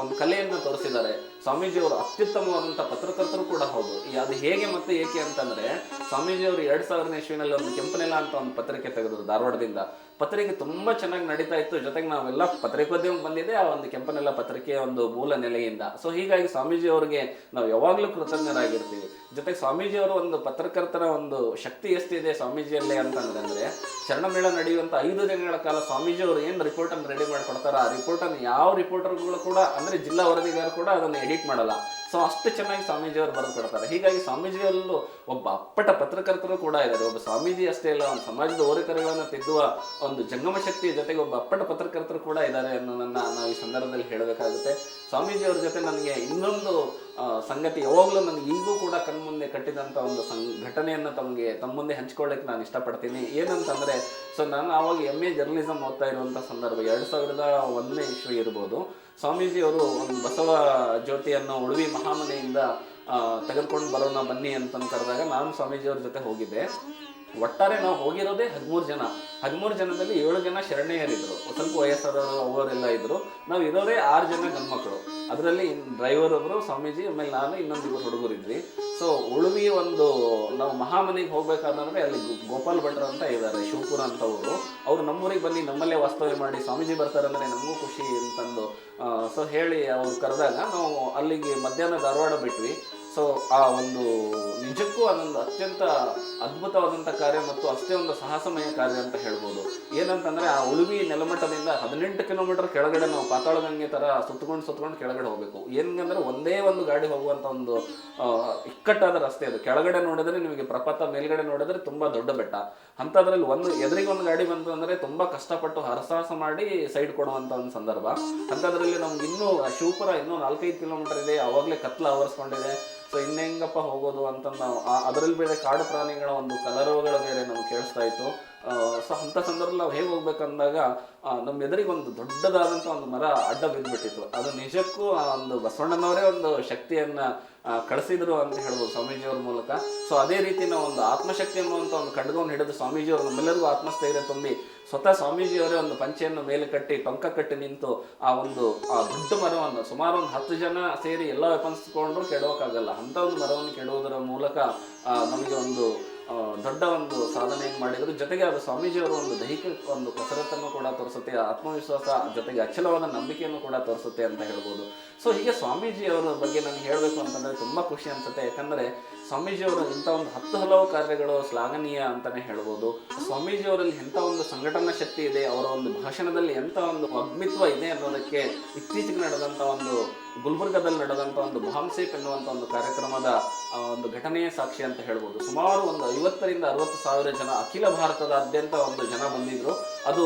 ಒಂದು ಕಲೆಯನ್ನು ತೋರಿಸಿದ್ದಾರೆ. ಸ್ವಾಮೀಜಿಯವರು ಅತ್ಯುತ್ತಮವಾದಂಥ ಪತ್ರಕರ್ತರು ಕೂಡ ಹೌದು. ಅದು ಹೇಗೆ ಮತ್ತೆ ಏಕೆ ಅಂತಂದ್ರೆ, ಸ್ವಾಮೀಜಿಯವರು 2000ನೇ ಇಸ್ವಿನಲ್ಲಿ ಒಂದು ಕೆಂಪನೆಲ ಅಂತ ಒಂದು ಪತ್ರಿಕೆ ತೆಗೆದರು ಧಾರವಾಡದಿಂದ. ಪತ್ರಿಕೆ ತುಂಬಾ ಚೆನ್ನಾಗಿ ನಡೀತಾ ಇತ್ತು. ಜೊತೆಗೆ ನಾವೆಲ್ಲ ಪತ್ರಿಕೋದ್ಯಮ ಬಂದಿದೆ ಆ ಒಂದು ಕೆಂಪನೆಲ ಪತ್ರಿಕೆಯ ಒಂದು ಮೂಲ ನೆಲೆಯಿಂದ. ಸೊ ಹೀಗಾಗಿ ಸ್ವಾಮೀಜಿಯವರಿಗೆ ನಾವು ಯಾವಾಗಲೂ ಕೃತಜ್ಞರಾಗಿರ್ತೀವಿ. ಜೊತೆಗೆ ಸ್ವಾಮೀಜಿಯವರು ಒಂದು ಪತ್ರಕರ್ತರ ಒಂದು ಶಕ್ತಿ ಎಷ್ಟಿದೆ ಸ್ವಾಮೀಜಿಯಲ್ಲೇ ಅಂತಂದ್ರೆ, ಶರಣಮೇಳ ನಡೆಯುವಂತ 5 ದಿನಗಳ ಕಾಲ ಸ್ವಾಮೀಜಿಯವರು ಏನು ರಿಪೋರ್ಟ್ ಅನ್ನು ರೆಡಿ ಮಾಡ್ಕೊಡ್ತಾರ, ಆ ರಿಪೋರ್ಟ್ ಅನ್ನು ಯಾವ ರಿಪೋರ್ಟರ್ಗಳು ಕೂಡ ಅಂದ್ರೆ ಜಿಲ್ಲಾ ವರದಿಗಾರ ಕೂಡ ಅದನ್ನು ಎಡಿಟ್ ಮಾಡಲ್ಲ. ಸೊ ಅಷ್ಟು ಚೆನ್ನಾಗಿ ಸ್ವಾಮೀಜಿಯವರು ಬರೆದು ಕೊಡ್ತಾರೆ. ಹೀಗಾಗಿ ಸ್ವಾಮೀಜಿಯಲ್ಲೂ ಒಬ್ಬ ಅಪ್ಪಟ ಪತ್ರಕರ್ತರು ಕೂಡ ಇದ್ದಾರೆ. ಒಬ್ಬ ಸ್ವಾಮೀಜಿ ಅಷ್ಟೇ ಅಲ್ಲ, ಒಂದು ಸಮಾಜದ ಓರೆಕರೆಗಳನ್ನು ತಿದ್ದುವ ಒಂದು ಜಂಗಮ ಶಕ್ತಿಯ ಜೊತೆಗೆ ಒಬ್ಬ ಅಪ್ಪಟ ಪತ್ರಕರ್ತರು ಕೂಡ ಇದ್ದಾರೆ ಅನ್ನೋದನ್ನ ನಾವು ಈ ಸಂದರ್ಭದಲ್ಲಿ ಹೇಳಬೇಕಾಗುತ್ತೆ. ಸ್ವಾಮೀಜಿಯವ್ರ ಜೊತೆ ನನಗೆ ಇನ್ನೊಂದು ಸಂಗತಿ ಯಾವಾಗಲೂ ನನಗೆ ಈಗೂ ಕೂಡ ಕಣ್ಮುಂದೆ ಕಟ್ಟಿದಂಥ ಒಂದು ಘಟನೆಯನ್ನು ತಮ್ಮ ಮುಂದೆ ಹಂಚ್ಕೊಳ್ಳಿಕ್ಕೆ ನಾನು ಇಷ್ಟಪಡ್ತೀನಿ. ಏನಂತಂದರೆ, ಸೊ ನಾನು ಆವಾಗ MA ಜರ್ನಲಿಸಮ್ ಓದ್ತಾ ಇರುವಂಥ ಸಂದರ್ಭ 2001ನೇ ಇಸ್ವಿ ಇರ್ಬೋದು. ಸ್ವಾಮೀಜಿಯವರು ಒಂದು ಬಸವ ಜ್ಯೋತಿಯನ್ನು ಉಳುವಿ ಮಹಾಮನೆಯಿಂದ ತೆಗೆದುಕೊಂಡು ಬರೋಣ ಬನ್ನಿ ಅಂತ ಕರೆದಾಗ ನಾನು ಸ್ವಾಮೀಜಿಯವ್ರ ಜೊತೆ ಹೋಗಿದ್ದೆ. ಒಟ್ಟಾರೆ ನಾವು ಹೋಗಿರೋದೇ 13 ಜನದಲ್ಲಿ 7 ಜನ ಶರಣೆಯರಿದ್ರು, ಸ್ವಲ್ಪ ವಯಸ್ಸರವರು ಅವರೆಲ್ಲ ಇದ್ರು. ನಾವು ಇರೋದೇ 6 ಜನ ಗಂಡ್ಮಕ್ಳು. ಅದರಲ್ಲಿ ಡ್ರೈವರ್ ಒಬ್ರು, ಸ್ವಾಮೀಜಿ, ಆಮೇಲೆ ನಾನು, ಇನ್ನೊಂದಿಬ್ಬರು ಹುಡುಗರಿದ್ವಿ. ಸೊ ಉಳುವಿ ಒಂದು ನಾವು ಮಹಾಮನೆಗೆ ಹೋಗ್ಬೇಕಾದ್ರೆ ಅಲ್ಲಿ ಗೋಪಾಲ್ ಭಟ್ರು ಅಂತ ಇದ್ದಾರೆ, ಶಿವಪುರ ಅಂತವರು. ಅವ್ರು ನಮ್ಮೂರಿಗೆ ಬನ್ನಿ, ನಮ್ಮಲ್ಲೇ ವಾಸ್ತವ್ಯ ಮಾಡಿ, ಸ್ವಾಮೀಜಿ ಬರ್ತಾರಂದ್ರೆ ನಮಗೂ ಖುಷಿ ಅಂತಂದು ಸೊ ಹೇಳಿ ಅವ್ರು ಕರೆದಾಗ ನಾವು ಅಲ್ಲಿಗೆ ಮಧ್ಯಾಹ್ನ ಧಾರವಾಡ ಬಿಟ್ವಿ. ಸೊ ಆ ಒಂದು ನಿಜಕ್ಕೂ ಅದೊಂದು ಅತ್ಯಂತ ಅದ್ಭುತವಾದಂಥ ಕಾರ್ಯ ಮತ್ತು ಅಷ್ಟೇ ಒಂದು ಸಾಹಸಮಯ ಕಾರ್ಯ ಅಂತ ಹೇಳ್ಬೋದು. ಏನಂತಂದ್ರೆ ಆ ಉಳುವಿ ನೆಲಮಟ್ಟದಿಂದ 18 ಕಿಲೋಮೀಟರ್ ಕೆಳಗಡೆ ನಾವು ಪಾತಾಳಗಂಗೆ ತರ ಸುತ್ತಕೊಂಡು ಕೆಳಗಡೆ ಹೋಗ್ಬೇಕು. ಏನಂದ್ರೆ ಒಂದೇ ಒಂದು ಗಾಡಿ ಹೋಗುವಂತ ಒಂದು ಇಕ್ಕಟ್ಟಾದ ರಸ್ತೆ ಅದು. ಕೆಳಗಡೆ ನೋಡಿದ್ರೆ ನಿಮಗೆ ಪ್ರಪಾತ, ಮೇಲ್ಗಡೆ ನೋಡಿದ್ರೆ ತುಂಬಾ ದೊಡ್ಡ ಬೆಟ್ಟ. ಅಂತದ್ರಲ್ಲಿ ಎದುರಿಗೆ ಒಂದು ಗಾಡಿ ಬಂತು ಅಂದ್ರೆ ತುಂಬಾ ಕಷ್ಟಪಟ್ಟು ಹರಸಾಹಸ ಮಾಡಿ ಸೈಡ್ ಕೊಡುವಂತ ಒಂದು ಸಂದರ್ಭ. ಅಂತದ್ರಲ್ಲಿ ನಮ್ಗೆ ಇನ್ನೂ ಶಿವಪುರ ಇನ್ನೂ 4-5 ಕಿಲೋಮೀಟರ್ ಇದೆ, ಅವಾಗಲೇ ಕತ್ಲ ಆವರಿಸ್ಕೊಂಡಿದೆ. ಸೊ ಇನ್ನೆಂಗಪ್ಪ ಹೋಗೋದು ಅಂತ ನಾವು ಅದರಲ್ಲಿ ಬೇರೆ ಕಾಡು ಪ್ರಾಣಿಗಳ ಒಂದು ಕಲರವಗಳು ಬೇರೆ ನಮ್ಗೆ ಕೇಳಿಸ್ತಾ ಇತ್ತು. ಸೊ ಅಂಥ ಸಂದರ್ಭದಲ್ಲಿ ನಾವು ಹೇಗೆ ಹೋಗ್ಬೇಕಂದಾಗ ನಮ್ಮ ಎದುರಿಗೆ ಒಂದು ದೊಡ್ಡದಾದಂಥ ಒಂದು ಮರ ಅಡ್ಡ ಬಿದ್ದುಬಿಟ್ಟಿತ್ತು. ಅದು ನಿಜಕ್ಕೂ ಆ ಒಂದು ಬಸವಣ್ಣನವರೇ ಒಂದು ಶಕ್ತಿಯನ್ನ ಕಳಿಸಿದ್ರು ಅಂತ ಹೇಳ್ಬೋದು ಸ್ವಾಮೀಜಿಯವ್ರ ಮೂಲಕ. ಸೊ ಅದೇ ರೀತಿ ನಾವು ಒಂದು ಆತ್ಮಶಕ್ತಿ ಅನ್ನುವಂಥ ಒಂದು ಖಡ್ಗವನ್ನು ಹಿಡಿದು ಸ್ವಾಮೀಜಿಯವರು ನಮ್ಮೆಲ್ಲರಿಗೂ ಆತ್ಮಸ್ಥೈರ್ಯ ತುಂಬಿ ಸ್ವತಃ ಸ್ವಾಮೀಜಿಯವರೇ ಒಂದು ಪಂಚೆಯನ್ನು ಮೇಲೆ ಕಟ್ಟಿ ಟೊಂಕ ಕಟ್ಟಿ ನಿಂತು ಆ ದೊಡ್ಡ ಮರವನ್ನು ಸುಮಾರು ಒಂದು 10 ಜನ ಸೇರಿ ಎಲ್ಲ ವೆಪನ್ಸ್ಕೊಂಡ್ರು ಕೆಡೋಕ್ಕಾಗಲ್ಲ ಅಂತ ಒಂದು ಮರವನ್ನು ಕೆಡುವುದರ ಮೂಲಕ ನಮಗೆ ಒಂದು ದೊಡ್ಡ ಒಂದು ಸಾಧನೆಯನ್ನು ಮಾಡಿದ್ರು. ಜೊತೆಗೆ ಅದು ಸ್ವಾಮೀಜಿಯವರ ಒಂದು ದೈಹಿಕ ಒಂದು ಕಸರತ್ತನ್ನು ಕೂಡ ತೋರಿಸುತ್ತೆ, ಆತ್ಮವಿಶ್ವಾಸ ಜೊತೆಗೆ ಅಚಲವಾದ ನಂಬಿಕೆಯನ್ನು ಕೂಡ ತೋರಿಸುತ್ತೆ ಅಂತ ಹೇಳ್ಬೋದು. ಸೊ ಹೀಗೆ ಸ್ವಾಮೀಜಿಯವರ ಬಗ್ಗೆ ನನಗೆ ಹೇಳಬೇಕು ಅಂತಂದ್ರೆ ತುಂಬಾ ಖುಷಿ ಅನ್ಸುತ್ತೆ. ಯಾಕಂದ್ರೆ ಸ್ವಾಮೀಜಿಯವರು ಇಂಥ ಒಂದು 10 ಹಲವು ಕಾರ್ಯಗಳು ಶ್ಲಾಘನೀಯ ಅಂತಾನೆ ಹೇಳ್ಬೋದು. ಸ್ವಾಮೀಜಿಯವರಲ್ಲಿ ಎಂಥ ಒಂದು ಸಂಘಟನಾ ಶಕ್ತಿ ಇದೆ, ಅವರ ಒಂದು ಭಾಷಣದಲ್ಲಿ ಎಂಥ ಒಂದು ವಾಗ್ಮಿತ್ವ ಇದೆ ಅನ್ನೋದಕ್ಕೆ ಇತ್ತೀಚೆಗೆ ನಡೆದಂಥ ಒಂದು ಗುಲ್ಬರ್ಗದಲ್ಲಿ ನಡೆದಂಥ ಒಂದು ಬಾಂಬ್ಸೇಪ್ ಎನ್ನುವಂಥ ಒಂದು ಕಾರ್ಯಕ್ರಮದ ಒಂದು ಘಟನೆಯ ಸಾಕ್ಷಿ ಅಂತ ಹೇಳ್ಬೋದು. ಸುಮಾರು ಒಂದು 50,000 to 60,000 ಜನ ಅಖಿಲ ಭಾರತದಾದ್ಯಂತ ಒಂದು ಜನ ಬಂದಿದ್ರು. ಅದು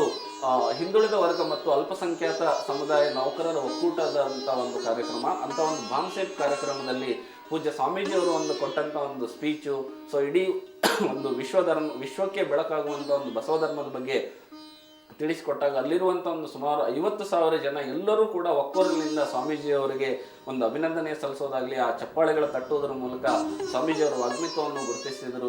ಹಿಂದುಳಿದ ವರ್ಗ ಮತ್ತು ಅಲ್ಪಸಂಖ್ಯಾತ ಸಮುದಾಯ ನೌಕರರ ಒಕ್ಕೂಟದಂಥ ಒಂದು ಕಾರ್ಯಕ್ರಮ. ಅಂತ ಒಂದು ಬಾಂಬ್ಸೇಪ್ ಕಾರ್ಯಕ್ರಮದಲ್ಲಿ ಪೂಜ್ಯ ಸ್ವಾಮೀಜಿಯವರು ಒಂದು ಕೊಟ್ಟಂಥ ಒಂದು ಸ್ಪೀಚು, ಸೊ ಇಡೀ ಒಂದು ವಿಶ್ವಕ್ಕೆ ಬೆಳಕಾಗುವಂಥ ಒಂದು ಬಸವ ಧರ್ಮದ ಬಗ್ಗೆ ತಿಳಿಸಿಕೊಟ್ಟಾಗ ಅಲ್ಲಿರುವಂಥ ಒಂದು ಸುಮಾರು 50,000 ಜನ ಎಲ್ಲರೂ ಕೂಡ ಒಕ್ಕೊರಲಿನಿಂದ ಸ್ವಾಮೀಜಿಯವರಿಗೆ ಒಂದು ಅಭಿನಂದನೆ ಸಲ್ಲಿಸೋದಾಗ್ಲಿ, ಆ ಚಪ್ಪಾಳೆಗಳ ತಟ್ಟುವುದರ ಮೂಲಕ ಸ್ವಾಮೀಜಿಯವರ ವಾಗ್ಮಿತ್ವವನ್ನು ಗುರುತಿಸಿದರು.